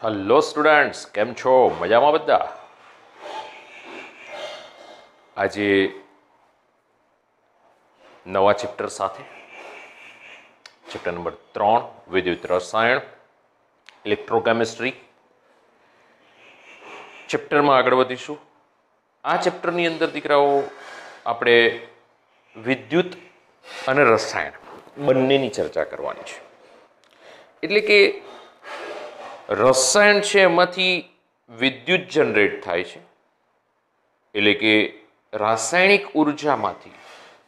Hello students, કેમ છો? મજામાં બધા? આજે નવા ચેપ્ટર સાથે ચેપ્ટર નંબર 3 વિદ્યુત રસાયણ ઇલેક્ટ્રોકેમિસ્ટ્રી ચેપ્ટરમાં આગળ વધીશું. આ ચેપ્ટરની અંદર દીકરાઓ આપણે વિદ્યુત અને રસાયણ બંનેની ચર્ચા કરવાની છે. એટલે કે રસાયણ છે એમાંથી વિદ્યુત જનરેટ થાય છે, એટલે કે રાસાયણિક ઉર્જામાંથી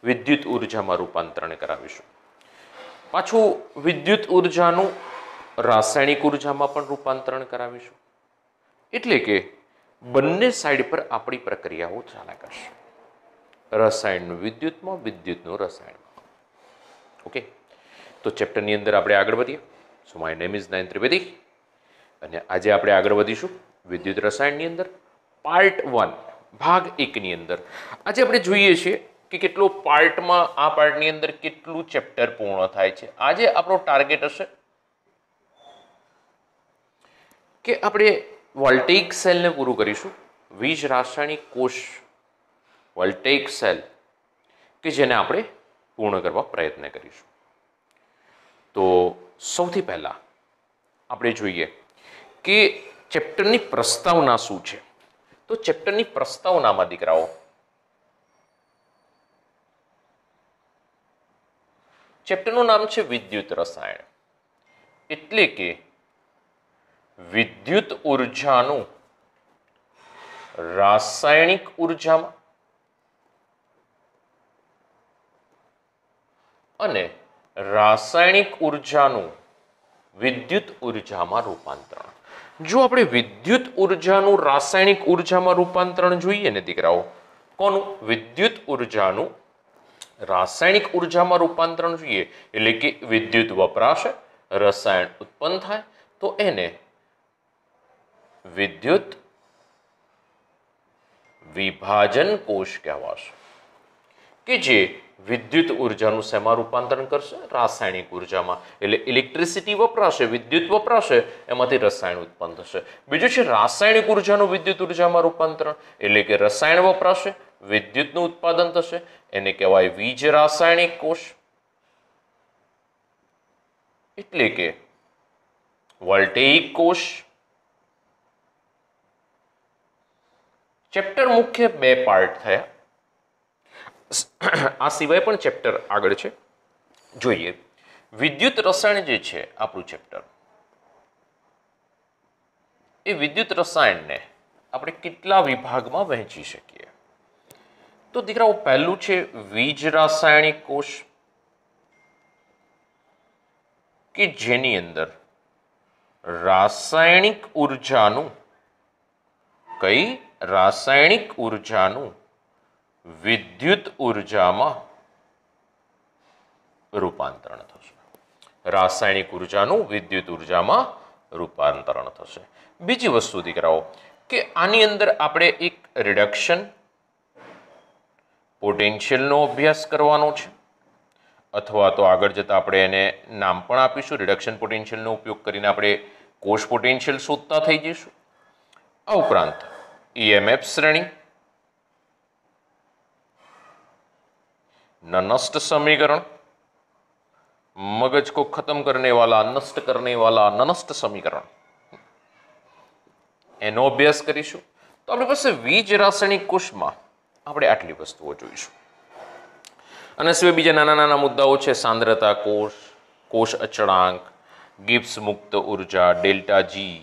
વિદ્યુત ઉર્જામાં રૂપાંતરણ કરાવીશું. પાછું વિદ્યુત ઉર્જાનું રાસાયણિક ઉર્જામાં પણ રૂપાંતરણ કરાવીશું. એટલે કે બંને સાઈડ પર આપણી પ્રક્રિયાઓ ચાલ્યા કરશે. રસાયણનું વિદ્યુતમાં, વિદ્યુતનું રસાયણમાં. ઓકે, તો ચેપ્ટરની અંદર આપણે આગળ વધીએ. સો માય નેમ ઇઝ નયન ત્રિવેદી અને આજે આપણે આગળ વધીશું વિદ્યુત રસાયણની અંદર પાર્ટ 1 ભાગ 1 ની અંદર. આજે આપણે જોઈએ છીએ કે કેટલો પાર્ટમાં આ પાર્ટની અંદર કેટલું ચેપ્ટર પૂર્ણ થાય છે. આજે આપણો ટાર્ગેટ હશે કે આપણે વોલ્ટેઇક સેલને પૂરું કરીશું. વીજ રાસાયણિક કોષ વોલ્ટેઇક સેલ કે જેને આપણે પૂર્ણ કરવા પ્રયત્ન કરીશું. તો સૌથી પહેલા આપણે જોઈએ કે ચેપ્ટરની પ્રસ્તાવના શું છે. તો ચેપ્ટરની પ્રસ્તાવનામાં દીકરાઓ ચેપ્ટરનું નામ છે વિદ્યુત રસાયણ. એટલે કે વિદ્યુત ઉર્જાનું રાસાયણિક ઉર્જામાં અને રાસાયણિક ઉર્જાનું વિદ્યુત ઉર્જામાં રૂપાંતરણ. જો આપણે વિદ્યુત ઉર્જાનું રાસાયણિક ઉર્જામાં રૂપાંતરણ જોઈએ ને દીકરાઓ, કોનું? વિદ્યુત ઉર્જાનું રાસાયણિક ઉર્જામાં રૂપાંતરણ જોઈએ, એટલે કે વિદ્યુત વપરાશે, રસાયણ ઉત્પન્ન થાય, તો એને વિદ્યુત વિભાજન કોષ કહેવાશે, કે જે વિદ્યુત ઉર્જાનું શેમાં રૂપાંતરણ કરશે? રાસાયણિક ઉર્જામાં. એટલે ઇલેક્ટ્રિસિટી વપરાશે, વિદ્યુત વપરાશે, એમાંથી રસાયણ ઉત્પન્ન થશે. બીજું છે રાસાયણિક ઉર્જાનું વિદ્યુત ઉર્જામાં રૂપાંતરણ, એટલે કે રસાયણ વપરાશે, વિદ્યુતનું ઉત્પાદન થશે, એને કહેવાય વીજ રાસાયણિક કોષ, એટલે કે વોલ્ટેઇક કોષ. ચેપ્ટર મુખ્ય 2 પાર્ટ થયા. આ સિવાય પણ ચેપ્ટર આગળ છે. જોઈએ વિદ્યુત રસાયણ જે છે આપણું ચેપ્ટર, એ વિદ્યુત રસાયણને આપણે કેટલા વિભાગમાં વહેંચી શકીએ? તો દીકરાઓ પહેલું છે વીજ રાસાયણિક કોષ, કે જેની અંદર રાસાયણિક ઉર્જાનું રાસાયણિક ઉર્જાનું વિદ્યુત ઉર્જામાં રૂપાંતરણ થશે. રાસાયણિક ઉર્જાનું વિદ્યુત ઉર્જામાં રૂપાંતરણ થશે. બીજી વસ્તુ દીકરાઓ કે આની અંદર આપણે એક રિડક્શન પોટેન્શિયલનો અભ્યાસ કરવાનો છે, અથવા તો આગળ જતા આપણે એને નામ પણ આપીશું. રિડક્શન પોટેન્શિયલનો ઉપયોગ કરીને આપણે કોષ પોટેન્શિયલ શોધતા થઈ જઈશું. આ ઉપરાંત ईएमएफ श्रेणी, नष्ट समीकरण, मगज को खत्म करने वाला, नष्ट करने वाला नष्ट समीकरण, એનો અભ્યાસ કરીશું. તો આપણી પાસે વીજ રાસાયણિક કોષમાં આપણે આટલી વસ્તુઓ જોઈશું. અને સિવાય બીજા નાના નાના મુદ્દાઓ છે. સાંદ્રતા કોષ, કોષ અચળાંક, ગિબ્સ મુક્ત ઉર્જા, ડેલ્ટા જી,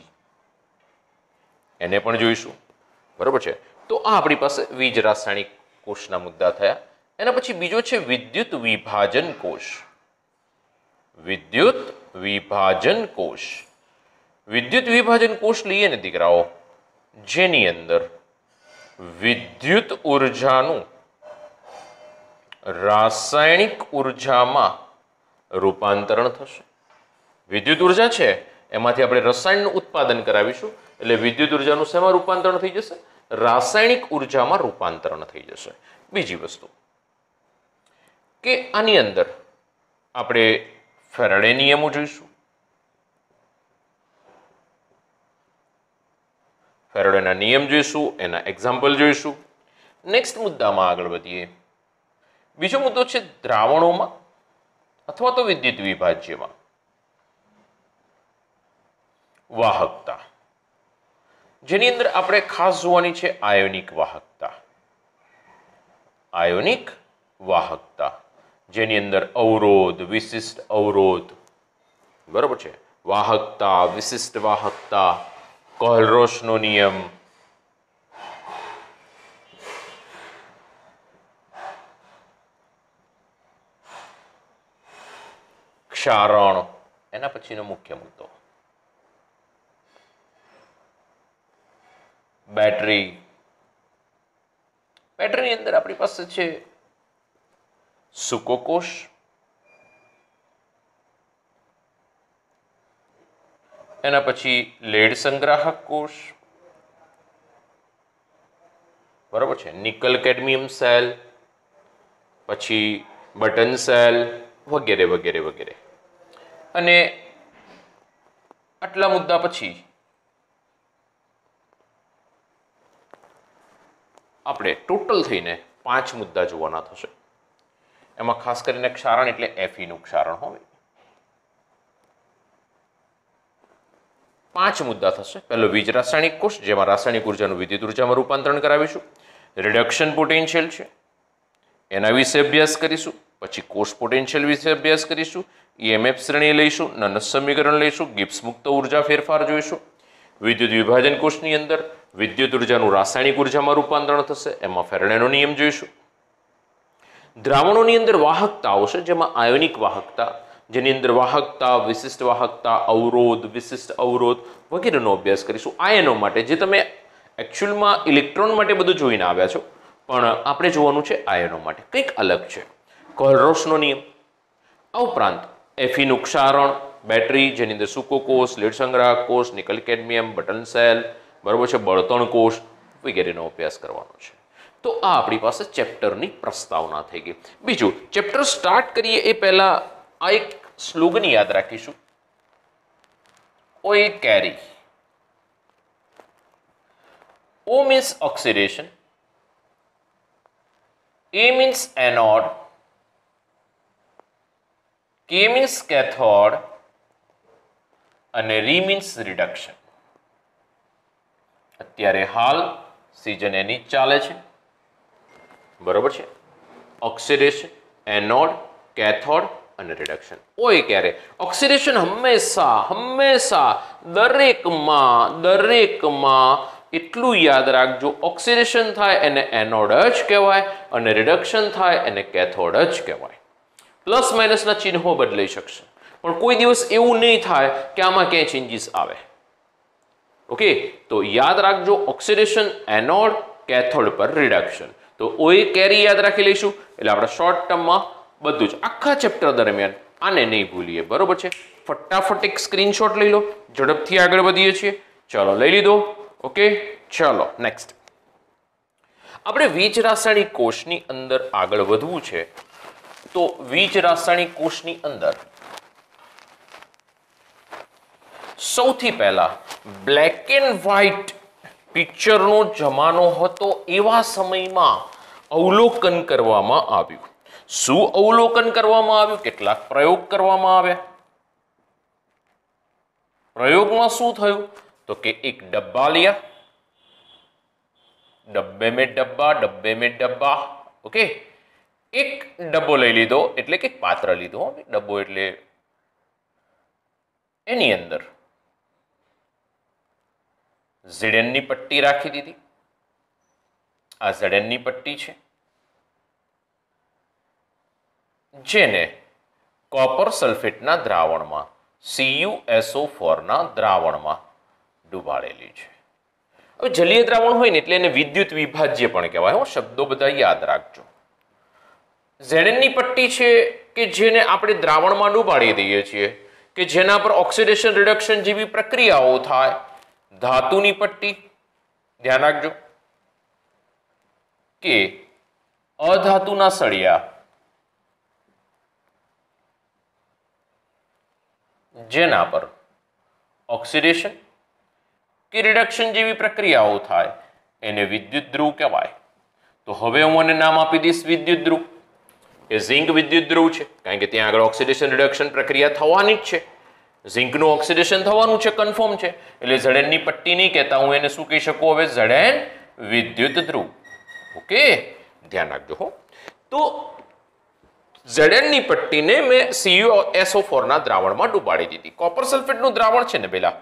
એને પણ જોઈશું. બરોબર છે. તો આ આપણી પાસે વીજ રાસાયણિક કોષના મુદ્દા થયા. એના પછી બીજો છે વિદ્યુત વિભાજન કોષ. વિદ્યુત વિભાજન કોષ. વિદ્યુત વિભાજન કોષ લઈએ ને દીકરાઓ, જેની અંદર વિદ્યુત ઉર્જાનું રાસાયણિક ઉર્જામાં રૂપાંતરણ થશે. વિદ્યુત ઉર્જા છે એમાંથી આપણે રસાયણનું ઉત્પાદન કરાવીશું, એટલે વિદ્યુત ઉર્જાનું શેમાં રૂપાંતરણ થઈ જશે? રાસાયણિક ઉર્જામાં રૂપાંતરણ થઈ જશે. બીજી વસ્તુ કે આની અંદર આપણે ફેરાડે નિયમો જોઈશું. ફેરાડેના નિયમ જોઈશું, એના એક્ઝામ્પલ જોઈશું. નેક્સ્ટ મુદ્દામાં આગળ વધીએ. બીજો મુદ્દો છે દ્રાવણોમાં અથવા તો વિદ્યુત વિભાજ્યમાં વાહકતા, જેની અંદર આપણે ખાસ જોવાની છે આયોનિક વાહકતા. આયોનિક વાહકતા જેની અંદર અવરોધ, વિશિષ્ટ અવરોધ, બરોબર છે, વાહકતા, વિશિષ્ટ વાહકતા, કોહલરોસનો નિયમ, ક્ષારણ, એના પછીનો મુખ્ય મુદ્દો બેટરી. બેટરીની અંદર આપણી પાસે છે સૂકો કોષ, એના પછી લેડ સંગ્રાહક કોષ, બરાબર છે, નિકલ કેડમિયમ સેલ, પછી બટન સેલ વગેરે વગેરે વગેરે. અને આટલા મુદ્દા પછી આપણે ટોટલ થઈને 5 મુદ્દા જોવાના થશે. એમાં ખાસ કરીને ક્ષારણ એટલે એફીનું ક્ષારણ હોય. 5 મુદ્દા થશે. પહેલો વીજ રાસાયણિક કોષ, જેમાં રાસાયણિક ઉર્જાનું વિદ્યુત ઉર્જામાં રૂપાંતરણ કરાવીશું. રિડક્શન પોટેન્શિયલ છે, એના વિશે અભ્યાસ કરીશું. પછી કોષ પોટેન્શિયલ વિશે અભ્યાસ કરીશું. ઈએમએફ શ્રેણી લઈશું, નનસ સમીકરણ લઈશું, ગિબ્સ મુક્ત ઉર્જા ફેરફાર જોઈશું. વિદ્યુત વિભાજન કોષની અંદર વિદ્યુત ઉર્જાનું રાસાયણિક ઉર્જામાં રૂપાંતરણ થશે, એમાં ફેરાડેનો નિયમ જોઈશું. દ્રાવણોની અંદર વાહકતાઓ છે, જેમાં આયોનિક વાહકતા, જેની અંદર વાહકતા, વિશિષ્ટ વાહકતા, અવરોધ, વિશિષ્ટ અવરોધ વગેરેનો અભ્યાસ કરીશું. આયનો માટે જે તમે એકચ્યુઅલમાં ઇલેક્ટ્રોન માટે બધું જોઈને આવ્યા છો, પણ આપણે જોવાનું છે આયનો માટે કંઈક અલગ છે. કોહલરોસનો નિયમ, આ ઉપરાંત એફીનું ક્ષારણ, બેટરી જેની અંદર સૂકો કોષ, લીડ સંગ્રાહક કોષ, નિકલ કેડમિયમ, બટન સેલ, બરાબર છે, બળતણ કોષ વગેરેનો અભ્યાસ કરવાનો છે. તો આ આપણી પાસે ચેપ્ટરની પ્રસ્તાવના થઈ ગઈ. બીજું, ચેપ્ટર સ્ટાર્ટ કરીએ એ પહેલા આ એક સ્લોગન યાદ રાખીશું. ઓએ કેરી. O means oxidation, A means anode, K means cathode અને R means reduction. અત્યારે હાલ સિઝન એની ચાલે છે, બરોબર છે. ઓક્સિડેશન, એનોડ, કેથોડ અને રિડક્શન. ઓય ક્યારે ઓક્સિડેશન હંમેશા દરેકમાં એટલું યાદ રાખજો, ઓક્સિડેશન થાય એને એનોડ જ કહેવાય અને રિડક્શન થાય એને કેથોડ જ કહેવાય. પ્લસ માઇનસના ચિહ્નો બદલાઈ શકશે, પણ કોઈ દિવસ એવું નહીં થાય કે આમાં ક્યાંય ચેન્જીસ આવે. ઓકે, તો યાદ રાખજો, ઓક્સિડેશન, એનોડ, કેથોડ પર રિડક્શન. તો ઓએ કેરી યાદ રાખી લઈશું એટલે આપણે શોર્ટ ટર્મમાં બધું જ આખા ચેપ્ટર દરમિયાન આને નહીં ભૂલીએ, બરોબર છે. ફટાફટ એક સ્ક્રીનશોટ લઈ લો, ઝડપથી આગળ વધીએ છીએ. ચલો લઈ લીધો. ઓકે, ચલો નેક્સ્ટ. આપણે વીજ રાસાયણિક કોષની અંદર આગળ વધવું છે. તો વીજ રાસાયણિક કોષની અંદર સૌથી પહેલા બ્લેક એન્ડ વ્હાઇટ પિક્ચરનો જમાનો હતો, એવા સમયમાં અવલોકન કરવામાં આવ્યું. શું અવલોકન કરવામાં આવ્યું? કેટલાક પ્રયોગ કરવામાં આવ્યા. પ્રયોગમાં શું થયું? તો કે એક ડબ્બા लिया, डब्बे में डब्बा. ओके, एक डब्बो લઈ લીધો એટલે કે પાત્ર લીધો. ડબ્બો એટલે એની અંદર Zn ની પટ્ટી રાખી દીધી. આ Zn ની પટ્ટી છે, જેને કોપર સલ્ફેટના દ્રાવણમાં CuSO4 ના દ્રાવણમાં ડુબાડેલી છે. હવે જલીય દ્રાવણ હોય ને એટલે એને વિદ્યુત વિભાજ્ય પણ કહેવાય. શબ્દો બધા યાદ રાખજો. Zn ની પટ્ટી છે કે જેને આપણે દ્રાવણમાં ડુબાડી દઈએ છીએ, કે જેના પર ઓક્સિડેશન રિડક્શન જેવી પ્રક્રિયાઓ થાય. ધાતુની પટ્ટી ધ્યાન રાખજો કે અધાતુના સળિયા જેના પર ઓક્સિડેશન કે રિડક્શન જેવી પ્રક્રિયાઓ થાય એને વિદ્યુત ધ્રુવ કહેવાય. તો હવે હું આને નામ આપી દઈશ વિદ્યુત ધ્રુવ. એ ઝિંક વિદ્યુત ધ્રુવ છે કારણ કે ત્યાં આગળ ઓક્સિડેશન રિડક્શન પ્રક્રિયા થવાની જ છે. ઝિંકનું ઓક્સિડેશન થવાનું છે, કન્ફર્મ છે. એટલે ઝડન ની પટ્ટી નહીં કહેતા, હું એને શું કહી શકું હવે? ઝડન વિદ્યુત ધ્રુવ. ઓકે, ધ્યાન રાખજો હો. તો ઝડન ની પટ્ટીને મેં CuSO4 ના દ્રાવણમાં ડુબાડી દીધી. કોપર સલ્ફેટનું દ્રાવણ છે ને પેલા,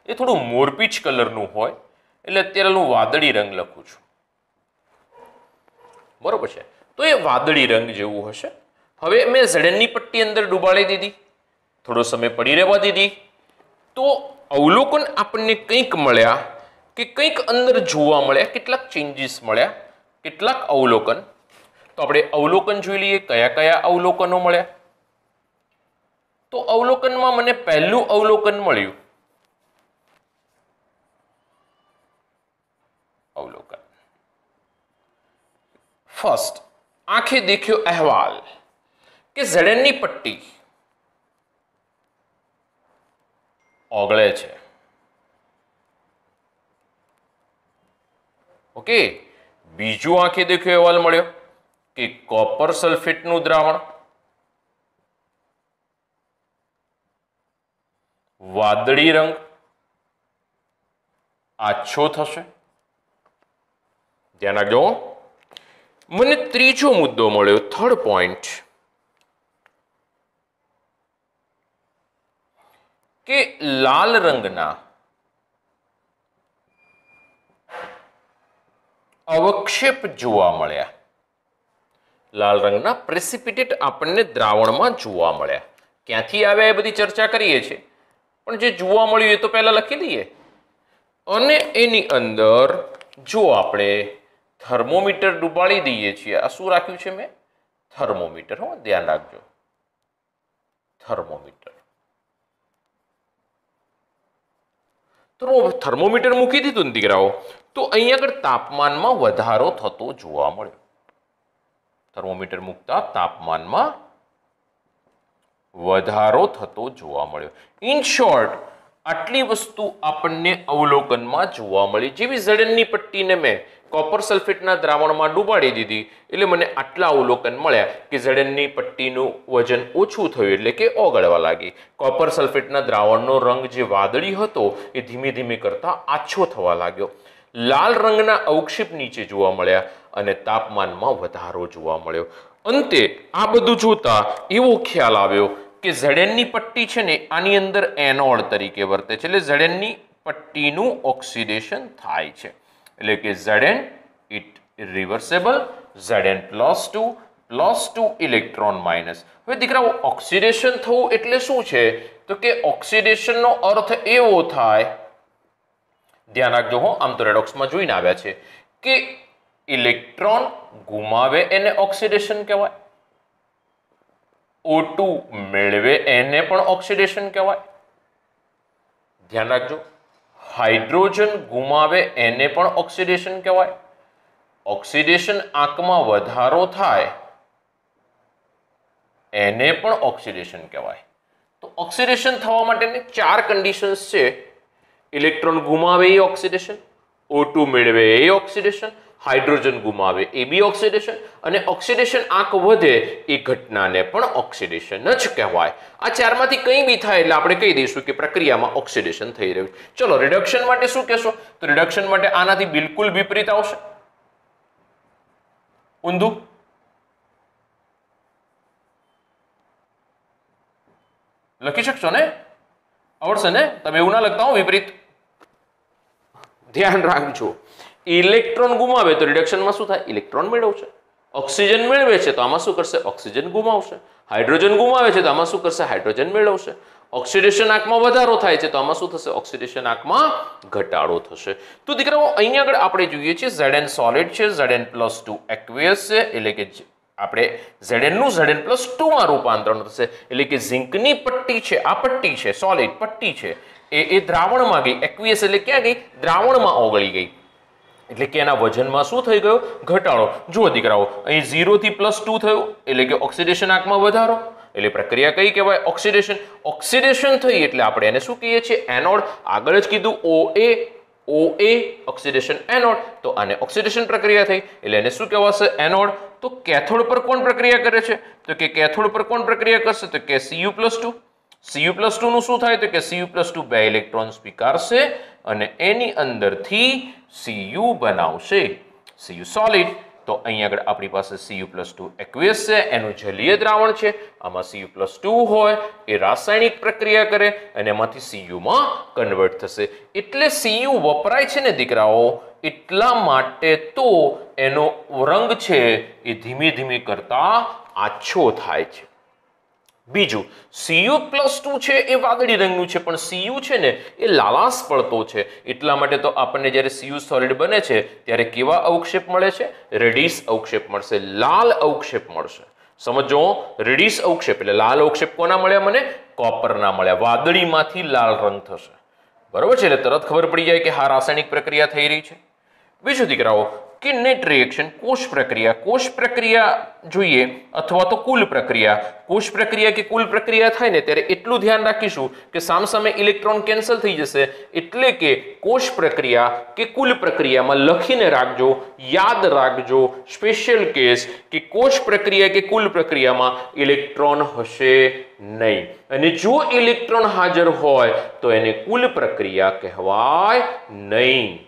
એ થોડું મોરપીચ કલરનું હોય એટલે અત્યારે હું વાદળી રંગ લખું છું. બરોબર છે? તો એ વાદળી રંગ જેવું હશે. હવે મેં ઝડનની પટ્ટી અંદર ડુબાડી દીધી, થોડો સમય પડી રહેવા દીધી. તો અવલોકન આપણને કંઈક મળ્યા કે કંઈક અંદર જોવા મળ્યા, કેટલાક ચેન્જીસ મળ્યા, કેટલાક અવલોકન. તો આપણે અવલોકન જોઈ લઈએ, કયા કયા અવલોકનો મળ્યા. તો અવલોકનમાં મને પહેલું અવલોકન મળ્યું. અવલોકન ફર્સ્ટ, આંખે દેખ્યો અહેવાલ કે ઝડનની પટ્ટી ઓગળે છે. ઓકે, બીજું આંખે દેખ્યો અહેવાલ મળ્યો કે કોપર સલ્ફેટનું દ્રાવણ વાદળી રંગ આછો થશે. ધ્યાન રાખજો. મને ત્રીજો મુદ્દો મળ્યો, થર્ડ પોઈન્ટ, કે લાલ રંગના અવક્ષેપ જોવા મળ્યા. લાલ રંગના પ્રેસિપિટેટ આપણને દ્રાવણમાં જોવા મળ્યા. ક્યાંથી આવ્યા એ બધી ચર્ચા કરીએ છીએ, પણ જે જોવા મળ્યું એ તો પહેલા લખી લઈએ. અને એની અંદર જો આપણે થર્મોમીટર ડુબાડી દઈએ છીએ, આ શું રાખ્યું છે મેં? થર્મોમીટર. હો, ધ્યાન રાખજો, થર્મોમીટર. તો થર્મોમીટર મૂકી દીધું ને દીકરાઓ, તો અહીંયા આગળ તાપમાનમાં વધારો થતો જોવા મળ્યો. થર્મોમીટર મૂકતા તાપમાનમાં વધારો થતો જોવા મળ્યો. ઇન શોર્ટ, આટલી વસ્તુ આપણને અવલોકનમાં જોવા મળી. જેવી ઝડનની પટ્ટીને મેં કોપર સલ્ફેટના દ્રાવણમાં ડુબાડી દીધી એટલે મને આટલા અવલોકન મળ્યા કે ઝડનની પટ્ટીનું વજન ઓછું થયું એટલે કે ઓગળવા લાગી. કોપર સલ્ફેટના દ્રાવણનો રંગ જે વાદળી હતો એ ધીમે ધીમે કરતા આછો થવા લાગ્યો. લાલ રંગના અવક્ષેપ નીચે જોવા મળ્યા અને તાપમાનમાં વધારો જોવા મળ્યો. અંતે આ બધું જોતા એવો ખ્યાલ આવ્યો કે ઝડનની પટ્ટી છે ને આની અંદર એનોડ તરીકે વર્તે છે. એટલે ઝડનની પટ્ટીનું ઓક્સિડેશન થાય છે. એટલે કે Zn it reversible, Zn+2 electron minus. હવે દીકરાઓ, ઓક્સિડેશન થવું એટલે શું છે? તો કે ઓક્સિડેશનનો અર્થ એવો થાય, ધ્યાન રાખજો હો, આમ તો રેડોક્સમાં જોઈને આવ્યા છે કે ઇલેક્ટ્રોન ગુમાવે એને ઓક્સિડેશન કહેવાય, O2 મેળવે એને પણ ઓક્સિડેશન કહેવાય. ધ્યાન રાખજો, હાઇડ્રોજન ગુમાવે એને પણ ઓક્સિડેશન કહેવાય. ઓક્સિડેશન આંકમાં વધારો થાય એને પણ ઓક્સિડેશન કહેવાય. તો ઓક્સિડેશન થવા માટેની 4 કન્ડિશન્સ છે. ઇલેક્ટ્રોન ગુમાવે એ ઓક્સિડેશન, O2 મેળવે એ ઓક્સિડેશન, હાઇડ્રોજન ગુમાવે એ બી ઓક્સિડેશન, અને ઓક્સિડેશન આંક વધે એ ઘટનાને પણ ઓક્સિડેશન જ કહેવાય. આ ચારમાંથી કંઈ બી થાય એટલે આપણે કહી દઈશું કે પ્રક્રિયામાં ઓક્સિડેશન થઈ રહ્યું. ચલો, રિડક્શન માટે શું કહેશો? તો રિડક્શન માટે આનાથી બિલકુલ વિપરીત આવશે. ઊંધું. લખી શકશો ને? આવડશે ને? તમે એવું ના લખતા હો વિપરીત. ધ્યાન રાખજો, ઇલેક્ટ્રોન ગુમાવે તો રિડક્શનમાં શું થાય? ઇલેક્ટ્રોન મેળવશે. ઓક્સિજન મેળવે છે તો આમાં શું કરશે? ઓક્સિજન ગુમાવશે. હાઇડ્રોજન ગુમાવે છે તો આમાં શું કરશે? હાઇડ્રોજન મેળવશે. ઓક્સિડેશન આંકમાં વધારો થાય છે તો આમાં શું થશે? ઓક્સિડેશન આંકમાં ઘટાડો થશે. તો દીકરાઓ, અહીંયા આગળ આપણે જોઈએ છીએ Zn સોલિડ છે, Zn+2 એક્વિયસ છે, એટલે કે આપણે Zn નું Zn+2 માં રૂપાંતરણ થશે. એટલે કે ઝિંકની પટ્ટી છે, આ પટ્ટી છે, સોલિડ પટ્ટી છે, એ દ્રાવણમાં ગઈ. એક્વિયસ એટલે ક્યાં ગઈ? દ્રાવણમાં ઓગળી ગઈ. એટલે કે એના વજનમાં શું થઈ ગયો? ઘટાડો. જુઓ દીકરાઓ, અહીં 0 થી +2 થયું એટલે કે ઓક્સિડેશન આંકમાં વધારો, એટલે પ્રક્રિયા કઈ કહેવાય? ઓક્સિડેશન. ઓક્સિડેશન થઈ એટલે આપણે એને શું કહીએ છીએ? એનોડ. આગળ જ કીધું OA ઓક્સિડેશન એનોડ, તો આને ઓક્સિડેશન પ્રક્રિયા થઈ એટલે એને શું કહેવાશે? એનોડ. તો કેથોડ પર કોણ પ્રક્રિયા કરે છે? તો કે કેથોડ પર કોણ પ્રક્રિયા કરશે? તો કે Cu+2. Cu+2 નું શું થાય? તો કે Cu+2 બે ઇલેક્ટ્રોન સ્વીકારશે અને એની અંદરથી Cu બનાવશે, Cu સોલિડ. તો અહીંયા આગળ આપણી પાસે Cu+2 એક્વિયસ છે, એનું જલીય દ્રાવણ છે. આમાં Cu+2 હોય એ રાસાયણિક પ્રક્રિયા કરે અને એમાંથી Cu માં કન્વર્ટ થશે. એટલે Cu વપરાય છે ને દીકરાઓ, એટલા માટે તો એનો રંગ છે એ ધીમે ધીમે કરતા આછો થાય છે. બીજું, Cu+2 છે એ વાદળી રંગનું છે, પણ Cu છે ને એ લાલાશ પડતો છે. એટલા માટે તો આપણને જ્યારે Cu સોલિડ બને છે ત્યારે કેવા અવક્ષેપ મળે છે? રેડિસ અવક્ષેપ મળશે, લાલ અવક્ષેપ મળશે. સમજો, રેડિસ અવક્ષેપ એટલે લાલ અવક્ષેપ કોના મળ્યા મને? કોપરના મળ્યા. વાદળીમાંથી લાલ રંગ થશે. બરોબર છે? એટલે તરત ખબર પડી જાય કે હા રાસાયણિક પ્રક્રિયા થઈ રહી છે. બીજું દીકરાઓ કે નેટ રિએક્શન, કોષ પ્રક્રિયા જોઈએ અથવા તો કુલ પ્રક્રિયા. કોષ પ્રક્રિયા કે કુલ પ્રક્રિયા થાય ને ત્યારે એટલું ધ્યાન રાખીશું કે સામસામે ઇલેક્ટ્રોન કેન્સલ થઈ જશે. એટલે કે કોષ પ્રક્રિયા કે કુલ પ્રક્રિયામાં લખીને રાખજો, યાદ રાખજો સ્પેશિયલ કેસ કે કોષ પ્રક્રિયા કે કુલ પ્રક્રિયામાં ઇલેક્ટ્રોન હશે નહીં. અને જો ઇલેક્ટ્રોન હાજર હોય તો એને કુલ પ્રક્રિયા કહેવાય નહીં.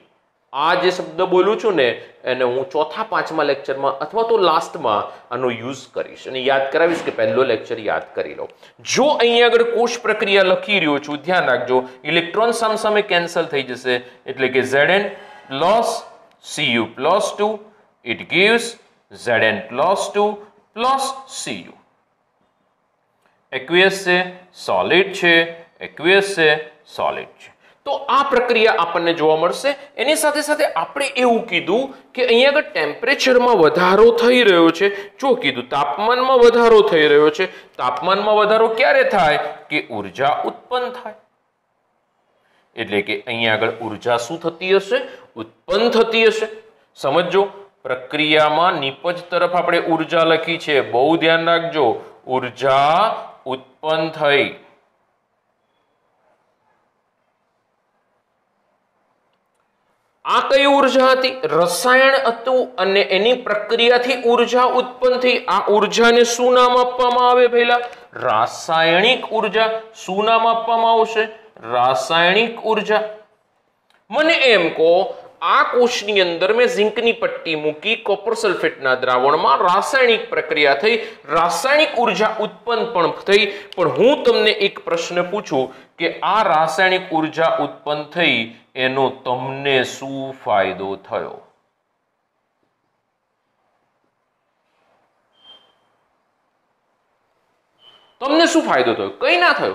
આ જે શબ્દ બોલું છું ને એને હું ચોથા પાંચમા લેક્ચરમાં અથવા તો લાસ્ટમાં આનો યુઝ કરીશ અને યાદ કરાવીશ કે પહેલો લેક્ચર યાદ કરી લો. જો અહીંયા આગળ કોષ પ્રક્રિયા લખી રહ્યો છું, ધ્યાન રાખજો, ઇલેક્ટ્રોન સામસામે કેન્સલ થઈ જશે. એટલે કે Zn plus Cu+2 it gives Zn+2 plus Cu. Aqueous છે, સોલિડ છે, એક્વિયસ છે, સોલિડ છે. તો આ પ્રક્રિયા આપણને જોવા મળશે. એની સાથે સાથે આપણે એવું કીધું કે અહીંયા આગળ ટેમ્પરેચરમાં વધારો થઈ રહ્યો છે. જો કીધું તાપમાનમાં વધારો થઈ રહ્યો છે. તાપમાનમાં વધારો ક્યારે થાય? કે ઉર્જા ઉત્પન્ન થાય. એટલે કે અહીંયા આગળ ઉર્જા શું થતી હશે? ઉત્પન્ન થતી હશે. સમજો, પ્રક્રિયામાં નીપજ તરફ આપણે ઉર્જા લખી છે, બહુ ધ્યાન રાખજો. ઉર્જા ઉત્પન્ન થઈ. આ કઈ ઉર્જા હતી? રસાયણ હતું અને એની પ્રક્રિયાથી ઉર્જા ઉત્પન્ન થઈ. આ ઉર્જાને શું નામ આપવામાં આવે? પહેલા રાસાયણિક ઉર્જા. શું નામ આપવામાં આવશે? રાસાયણિક ઉર્જા. મને એમ કહો, આ કોષની અંદર મેં ઝિંકની પટ્ટી મૂકી, કોપર સલ્ફેટના દ્રાવણમાં રાસાયણિક પ્રક્રિયા થઈ, રાસાયણિક ઉર્જા ઉત્પન્ન પણ થઈ. પણ હું તમને એક પ્રશ્ન પૂછું કે આ રાસાયણિક ઉર્જા ઉત્પન્ન થઈ એનો તમને શું ફાયદો થયો? તમને શું ફાયદો થયો? કઈ ના થયો,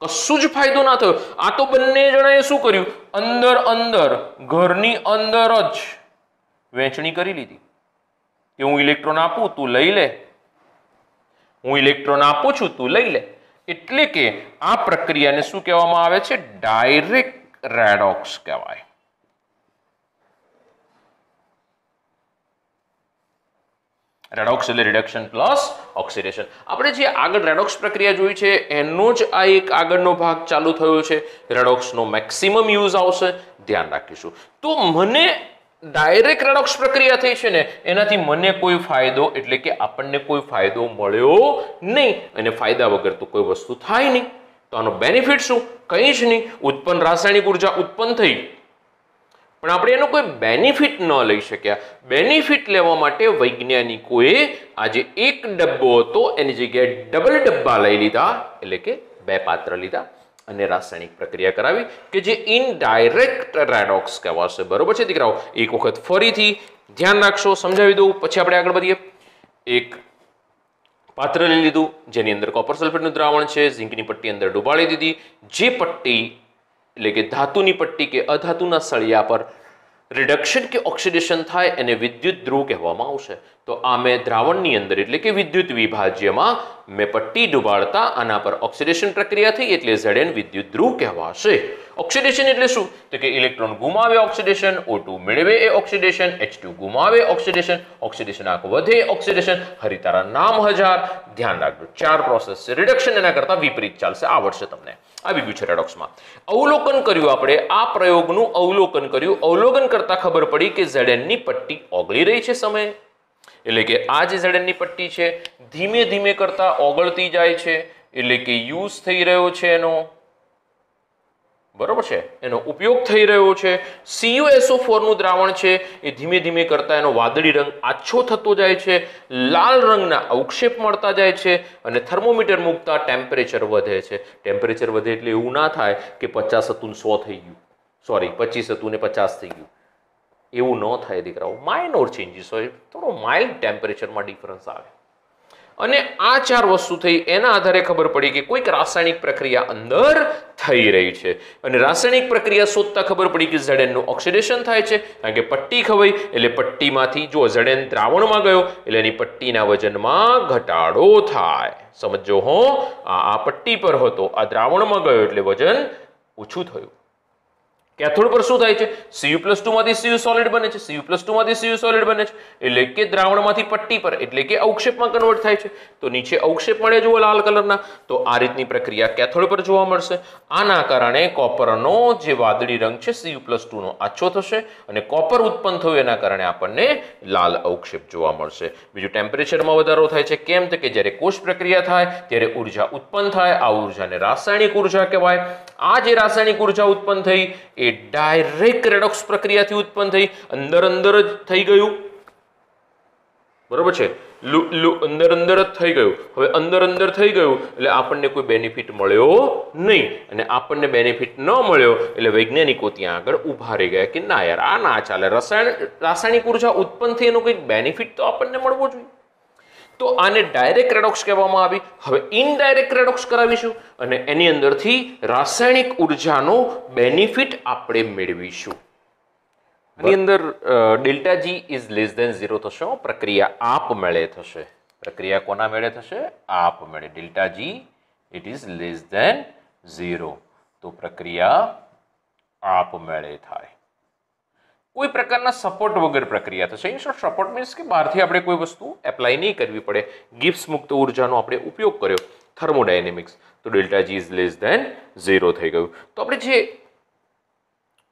કશું જ ફાયદો ના થયો. આ તો બંને જણાએ શું કર્યું? અંદર ઘરની અંદર જ વહેંચણી કરી લીધી કે હું ઇલેક્ટ્રોન આપું, તું લઈ લે, હું ઇલેક્ટ્રોન આપું છું, તું લઈ લે. એટલે કે આ પ્રક્રિયાને શું કહેવામાં આવે છે? ડાયરેક્ટ રેડોક્સ કહેવાય. રેડોક્સ એટલે રિડક્શન પ્લસ ઓક્સિડેશન. આપણે જે આગળ રેડોક્સ પ્રક્રિયા જોઈ છે એનો જ આ એક આગળનો ભાગ ચાલુ થયો છે. રેડોક્સનો મેક્સિમમ યુઝ આવશે, ધ્યાન રાખીશું. તો મને ડાયરેક્ટ રેડોક્સ પ્રક્રિયા થઈ છે ને એનાથી મને કોઈ ફાયદો એટલે કે આપણને કોઈ ફાયદો મળ્યો નહીં. અને ફાયદા વગર તો કોઈ વસ્તુ થાય નહીં. તો આનો બેનિફિટ શું? કંઈ જ નહીં. ઉત્પન્ન રાસાયણિક ઉર્જા ઉત્પન્ન થઈ, પણ આપણે એનો કોઈ બેનિફિટ ન લઈ શક્યા. બેનિફિટ લેવા માટે વૈજ્ઞાનિકોએ આજે એક ડબ્બો હતો એની જગ્યાએ ડબલ ડબ્બા લઈ લીધા, એટલે કે બે પાત્ર લીધા અને રાસાયણિક પ્રક્રિયા કરાવી કે જે ઇનડાયરેક્ટ રેડોક્સ કહેવાશે. બરોબર છે દીકરાઓ? એક વખત ફરીથી ધ્યાન રાખશો, સમજાવી દઉં, પછી આપણે આગળ વધીએ. એક પાત્ર લઈ લીધું જેની અંદર કોપર સલ્ફેટનું દ્રાવણ છે, ઝિંકની પટ્ટી અંદર ડુબાડી દીધી. જે પટ્ટી એટલે કે ધાતુની પટ્ટી કે અધાતુના સળિયા પર રિડક્શન કે ઓક્સિડેશન થાય એને વિદ્યુત ધ્રુવ કહેવામાં આવશે. તો આ મેં દ્રાવણની અંદર એટલે કે વિદ્યુત વિભાજ્યમાં મેં પટ્ટી ડુબાડતા આના પર ઓક્સિડેશન પ્રક્રિયા થઈ એટલે Zn વિદ્યુત ધ્રુવ કહેવાશે. ઓક્સિડેશન એટલે શું? તો કે ઇલેક્ટ્રોન ગુમાવે ઓક્સિડેશન, O2 મેળવે એ ઓક્સિડેશન, H2 ગુમાવે ઓક્સિડેશન, ઓક્સિડેશનાંક વધે ઓક્સિડેશન, હરિતારા નામ 1000. ધ્યાન રાખજો 4 પ્રોસેસ છે. રિડક્શન એના કરતા વિપરીત ચાલશે. આવડશે તમને. આવી ગયું છે રેડોક્સમાં. અવલોકન કર્યું આપણે, આ પ્રયોગનું અવલોકન કર્યું. અવલોકન કરતા ખબર પડી કે Zn ની પટ્ટી ઓગળી રહી છે સમયે. એટલે કે આ જે Zn ની પટ્ટી છે ધીમે ધીમે કરતા ઓગળતી જાય છે, એટલે કે યુઝ થઈ રહ્યો છે એનો, બરોબર છે, એનો ઉપયોગ થઈ રહ્યો છે. CuSO4 નું દ્રાવણ છે એ ધીમે ધીમે કરતા એનો વાદળી રંગ આછો થતો જાય છે, લાલ રંગના અવક્ષેપ મળતા જાય છે અને થર્મોમીટર મૂકતા ટેમ્પરેચર વધે છે. ટેમ્પરેચર વધે એટલે એવું ના થાય કે 50 હતું ને 100 થઈ ગયું, સોરી 25 હતું ને 50 થઈ ગયું. એવું ન થાય દીકરાઓ. માઇનોર ચેન્જીસ હોય, થોડો માઇલ્ડ ટેમ્પરેચરમાં ડિફરન્સ આવે. અને આ 4 વસ્તુ થઈ એના આધારે ખબર પડી કે કોઈક રાસાયણિક પ્રક્રિયા અંદર થઈ રહી છે. અને રાસાયણિક પ્રક્રિયા શોધતા ખબર પડી કે Zn નું ઓક્સિડેશન થાય છે, કારણ કે પટ્ટી ખવાઈ એટલે પટ્ટીમાંથી જો Zn દ્રાવણમાં ગયો એટલે એની પટ્ટીના વજનમાં ઘટાડો થાય. સમજો હો, આ પટ્ટી પર હતો, આ દ્રાવણમાં ગયો એટલે વજન ઓછું થયું. કેથોડ પર શું થાય છે? Cu+2 માંથી Cu સોલિડ બને છે, Cu+2 માંથી Cu સોલિડ બને છે, એટલે કે દ્રાવણમાંથી પટ્ટી પર એટલે કે અવક્ષેપમાં કન્વર્ટ થાય છે. તો નીચે અવક્ષેપ મળે જુઓ લાલ કલરના, તો આ રીતની પ્રક્રિયા કેથોડ પર જોવા મળશે. આના કારણે કોપરનો જે વાદળી રંગ છે Cu+2 નો આછો થશે અને કોપર ઉત્પન્ન થયું એના કારણે આપણને લાલ અવક્ષેપ જોવા મળશે. બીજું ટેમ્પરેચરમાં વધારો થાય છે. કેમ? તો કે જ્યારે કોષ પ્રક્રિયા થાય ત્યારે ઉર્જા ઉત્પન્ન થાય. આ ઉર્જાને રાસાયણિક ઉર્જા કહેવાય. આ જે રાસાયણિક ઉર્જા ઉત્પન્ન થઈ એ ડાયરેક્ટ રેડોક્સ પ્રક્રિયાથી ઉત્પન્ન થઈ, અંદર જ થઈ ગયું, બરોબર છે, અંદર જ થઈ ગયું. હવે અંદર થઈ ગયું એટલે આપણને કોઈ બેનિફિટ મળ્યો નહીં, અને આપણને બેનિફિટ ન મળ્યો એટલે વૈજ્ઞાનિકો ત્યાં આગળ ઊભા રહી ગયા કે ના યાર, આ ના ચાલે. રાસાયણિક ઉર્જા ઉત્પન્ન થઈ એનો કંઈક બેનિફિટ તો આપણને મળવો જોઈએ. તો આને ડાયરેક્ટ રેડોક્સ કહેવામાં આવી. હવે ઇનડાયરેક્ટ રેડોક્સ કરાવીશું અને એની અંદરથી રાસાયણિક ઉર્જાનો બેનિફિટ આપણે મેળવીશું. આની અંદર delta G is less than 0 થશે. પ્રક્રિયા આપમેળે થશે. પ્રક્રિયા કોના મેળે થશે? આપમેળે. Delta G it is less than 0. તો પ્રક્રિયા આપમેળે થાય. કોઈ પ્રકારના સપોર્ટ વગર પ્રક્રિયા થશે. ઇન શોર્ટ સપોર્ટ મીન્સ કે બહારથી આપણે કોઈ વસ્તુ એપ્લાય નહીં કરવી પડે. ગિબ્સ મુક્ત ઉર્જાનો આપણે ઉપયોગ કર્યો, થર્મોડાયનેમિક્સ. તો delta G is less than 0 થઈ ગયું. તો આપણે જે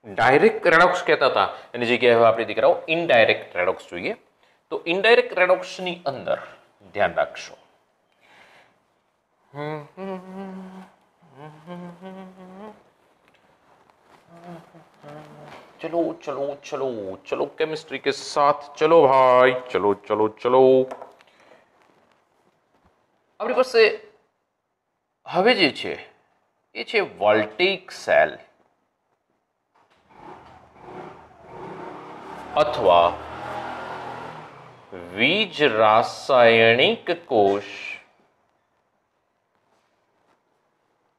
ડાયરેક્ટ રેડોક્સ કહેતા હતા એની જગ્યાએ હવે આપણે દીકરાઓ ઇનડાયરેક્ટ રેડોક્સ જોઈએ. તો ઇનડાયરેક્ટ રેડોક્સની અંદર ધ્યાન રાખશો, चलो चलो चलो चलो केमिस्ट्री के साथ चलो भाई, चलो चलो चलो. આપણી પાસે હવે જે છે એ છે વોલ્ટેઇક સેલ અથવા વીજ રાસાયણિક કોષ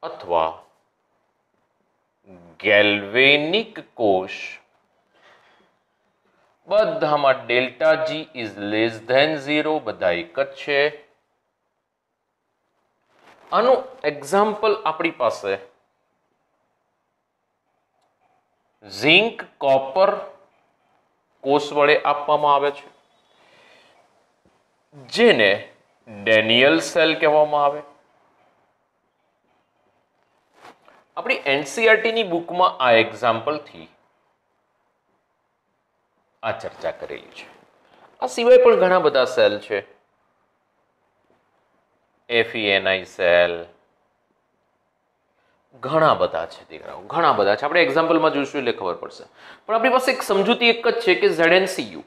અથવા ગેલ્વેનિક કોષ. બધામાં delta G is less than 0. બધા એક જ છે. આનું એક્ઝામ્પલ આપણી પાસે ઝિંક કોપર કોષ વડે આપવામાં આવે છે, જેને ડેનિયલ સેલ કહેવામાં આવે. આપણી એનસીઈઆરટીની બુકમાં આ એક્ઝામ્પલથી આ ચર્ચા કરેલી છે. આ સિવાય પણ ઘણા બધા સેલ છે. FeNI સેલ ઘણા બધા છે દીકરાઓ, ઘણા બધા છે. આપણે એક્ઝામ્પલમાં જોઈશું એટલે ખબર પડશે. પણ આપણી પાસે એક સમજૂતી એક જ છે કે ZnCu,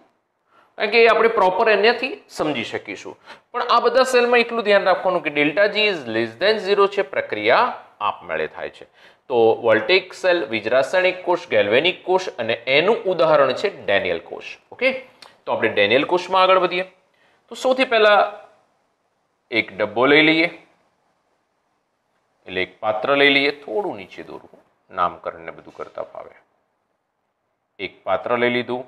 કારણ કે આપણે પ્રોપર એનાથી સમજી શકીશું. પણ આ બધા સેલમાં એટલું ધ્યાન રાખવાનું કે delta G is less than 0 છે. પ્રક્રિયા આપમેળે થાય છે. તો વોલ્ટેઇક સેલ, વીજરાસાયણિક કોષ, ગેલ્વેનિક કોષ અને એનું ઉદાહરણ છે ડેનિયલ કોષ. ઓકે, તો આપણે ડેનિયલ કોષમાં આગળ વધીએ. તો સૌથી પહેલા એક ડબ્બો લઈ લઈએ, એટલે એક પાત્ર લઈ લઈએ. થોડું નીચે દોરવું, નામકરણને બધું કરતા ફાવે. એક પાત્ર લઈ લીધું,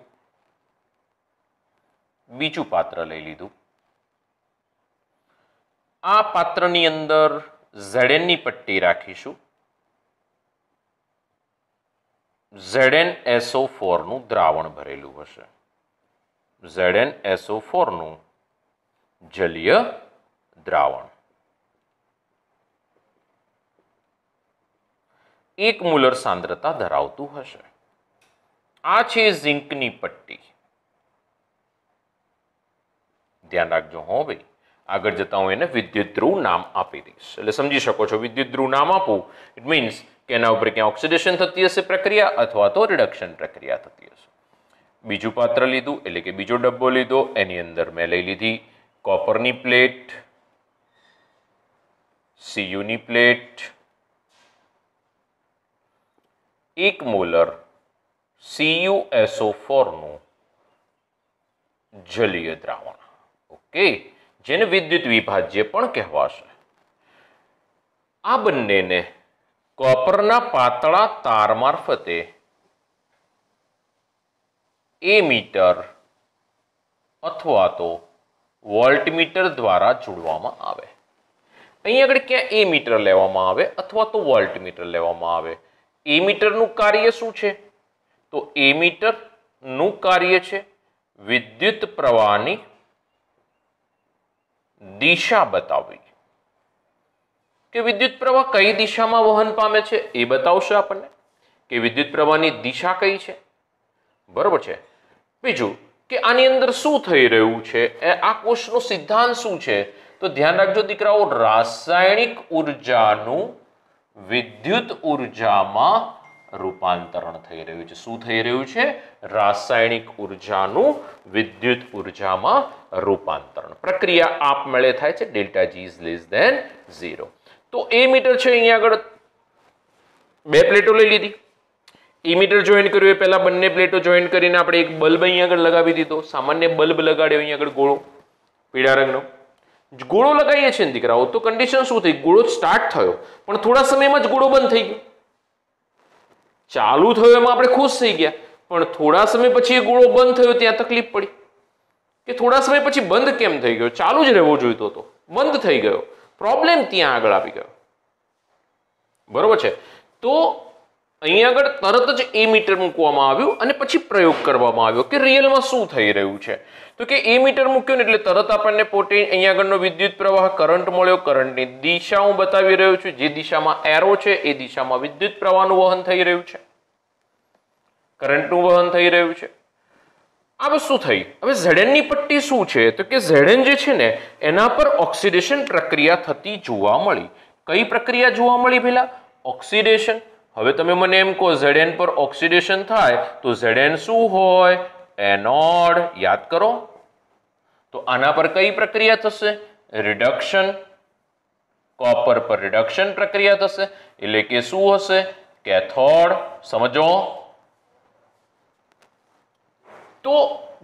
બીજું પાત્ર લઈ લીધું. આ પાત્રની અંદર Zn ની પટ્ટી રાખીશું ZnSO4 નું દ્રાવણ ભરેલું હશે. ZnSO4 નું જલીય દ્રાવણ 1 મોલર સાંદ્રતા ધરાવતું હશે. આ છે ઝિંકની પટ્ટી. ધ્યાન રાખજો હો ભાઈ, આગળ જતા હું એને વિદ્યુત ધ્રુવ નામ આપી દઈશ. એટલે સમજી શકો છો, વિદ્યુત ધ્રુવ નામ આપું ઇટ મીન્સ કે એના ઉપર ક્યાં ઓક્સિડેશન થતી હશે પ્રક્રિયા અથવા તો રિડક્શન પ્રક્રિયા થતી હશે. બીજું પાત્ર લીધું એટલે કે બીજો ડબ્બો લીધો, એની અંદર મેં લઈ લીધી કોપરની પ્લેટ, Cuની પ્લેટ, 1 મોલર CuSO4 નું જલીય દ્રાવણ. ઓકે, જેને વિદ્યુત વિભાજ્ય પણ કહેવાશે. આ બંનેને કોપરના પાતળા તાર મારફતે એમીટર અથવા તો વોલ્ટમીટર દ્વારા જોડવામાં આવે. અહીં આગળ ક્યાં એમીટર લેવામાં આવે અથવા તો વોલ્ટમીટર લેવામાં આવે. એમીટરનું કાર્ય શું છે? તો એમીટરનું કાર્ય છે વિદ્યુત પ્રવાહની દિશા બતાવવી. કે વિદ્યુત પ્રવાહ કઈ દિશામાં વહન પામે છે એ બતાવશે આપણને, કે વિદ્યુત પ્રવાહની દિશા કઈ છે. બરોબર છે. બીજું કે આની અંદર શું થઈ રહ્યું છે, આ કોષનો સિદ્ધાંત શું છે? તો ધ્યાન રાખજો દીકરાઓ, રાસાયણિક ઉર્જાનું વિદ્યુત ઉર્જામાં રૂપાંતરણ થઈ રહ્યું છે. શું થઈ રહ્યું છે? રાસાયણિક ઉર્જાનું વિદ્યુત ઉર્જામાં રૂપાંતરણ. પ્રક્રિયા આપમેળે થાય છે. Delta G is less than 0. તો એમીટર છે, અહીંયા આગળ 2 પ્લેટો લઈ લીધી. એમીટર જોઈન કર્યું એ પહેલા બંને પ્લેટો જોઈન કરીને આપણે એક બલ્બ અહીંયા આગળ લગાવી દીધો. સામાન્ય બલ્બ લગાડ્યો અહીંયા આગળ ગોળો, પીળા રંગનો ગોળો લગાવીએ છીએ ને દીકરાઓ, તો કન્ડિશન શું થઈ? ગોળો સ્ટાર્ટ થયો પણ થોડા સમયમાં જ ગોળો બંધ થઈ ગયો. ચાલુ થયો એમાં આપણે ખુશ થઈ ગયા, પણ થોડા સમય પછી એ ગોળો બંધ થયો ત્યાં તકલીફ પડી કે થોડા સમય પછી બંધ કેમ થઈ ગયો? ચાલુ જ રહેવો જોઈતો હતો, બંધ થઈ ગયો. પ્રોબ્લેમ ત્યાં આગળ આવી ગયો. બરોબર છે. તો અહીંયા આગળ તરત જ એમીટર મૂકવામાં આવ્યું અને પછી પ્રયોગ કરવામાં આવ્યો કે રિયલમાં શું થઈ રહ્યું છે. તો કે એમીટર મૂક્યો ને એટલે તરત આપણને અહીંયા આગળનો વિદ્યુત પ્રવાહ કરંટ મળ્યો. કરંટની દિશા હું બતાવી રહ્યો છું. જે દિશામાં એરો છે એ દિશામાં વિદ્યુત પ્રવાહનું વહન થઈ રહ્યું છે, કરંટનું વહન થઈ રહ્યું છે. આ વસ્તુ થઈ. હવે Zn ની પટ્ટી શું છે? તો કે Zn જે છે ને એના પર ઓક્સિડેશન પ્રક્રિયા થતી જોવા મળી. કઈ પ્રક્રિયા જોવા મળી પહેલા? ઓક્સિડેશન. હવે તમે મને એમ કહો Zn પર ઓક્સિડેશન થાય તો Zn શું હોય? એનોડ. યાદ કરો. તો આના પર કઈ પ્રક્રિયા થશે? રિડક્શન. કોપર પર રિડક્શન પ્રક્રિયા થશે એટલે કે શું હશે? કેથોડ. સમજો. તો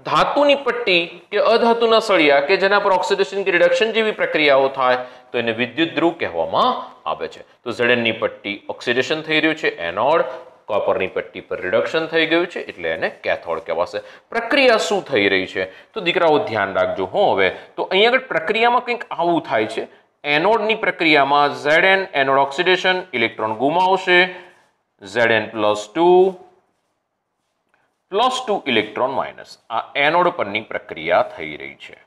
ધાતુની પટ્ટી કે અધાતુના સળિયા કે જેના પર ઓક્સિડેશન કે રિડક્શન જેવી પ્રક્રિયાઓ થાય તો એને વિદ્યુત ધ્રુવ કહેવામાં આવે છે. તો Zn ની પટ્ટી ઓક્સિડેશન થઈ રહ્યું છે, એનોડ. કોપરની પટ્ટી પર રિડક્શન થઈ ગયું છે એટલે એને કેથોડ કહેવાશે. પ્રક્રિયા શું થઈ રહી છે? તો દીકરાઓ ધ્યાન રાખજો હો. હવે તો અહીંયા આગળ પ્રક્રિયામાં કંઈક આવું થાય છે. એનોડની પ્રક્રિયામાં Zn એનોડ ઓક્સિડેશન, ઇલેક્ટ્રોન ગુમાવશે. Zn+2 electron minus. આ એનોડ પરની પ્રક્રિયા થઈ રહી છે.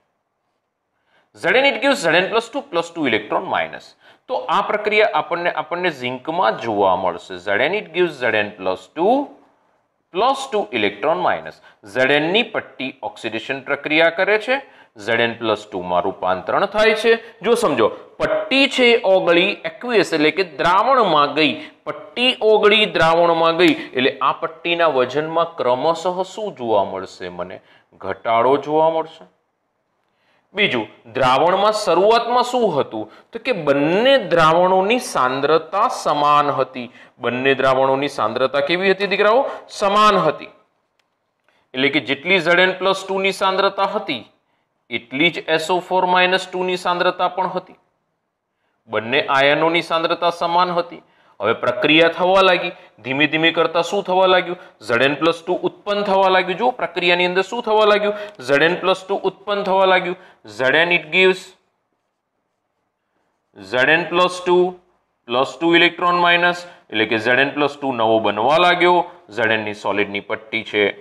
Zn it gives Zn+2 electron minus. તો આ પ્રક્રિયા આપણને ઝિંકમાં જોવા મળશે. Zn it gives Zn+2 electron minus. Zn ની પટ્ટી ઓક્સિડેશન પ્રક્રિયા કરે છે, Zn+2 માં રૂપાંતરણ થાય છે. જો સમજો, પટ્ટી છે ઓગળી એક્વિયસ એટલે કે દ્રાવણમાં ગઈ. પટ્ટી ઓગળી દ્રાવણમાં ગઈ એટલે આ પટ્ટીના વજનમાં ક્રમશઃ શું જોવા મળશે? મને ઘટાડો જોવા મળશે. બીજું, દ્રાવણમાં શરૂઆતમાં શું હતું? તો કે બંને દ્રાવણોની સાંદ્રતા સમાન હતી. બંને દ્રાવણોની સાંદ્રતા કેવી હતી દીકરાઓ? સમાન હતી. એટલે કે જેટલી Zn+2 ની સાંદ્રતા હતી એટલી જ SO4-2 ની સાંદ્રતા પણ હતી. બંને આયનોની સાંદ્રતા સમાન હતી. હવે પ્રક્રિયા થવા લાગી. ધીમે ધીમે કરતા શું થવા લાગ્યું? Zn+2 ઉત્પન્ન થવા લાગ્યું. જો પ્રક્રિયાની અંદર શું થવા લાગ્યું? Zn+2 ઉત્પન્ન થવા લાગ્યું. Zn it gives Zn+2 +2 electron minus એટલે કે Zn+2 નવો બનવા લાગ્યો. Zn ની સોલિડની પટ્ટી છે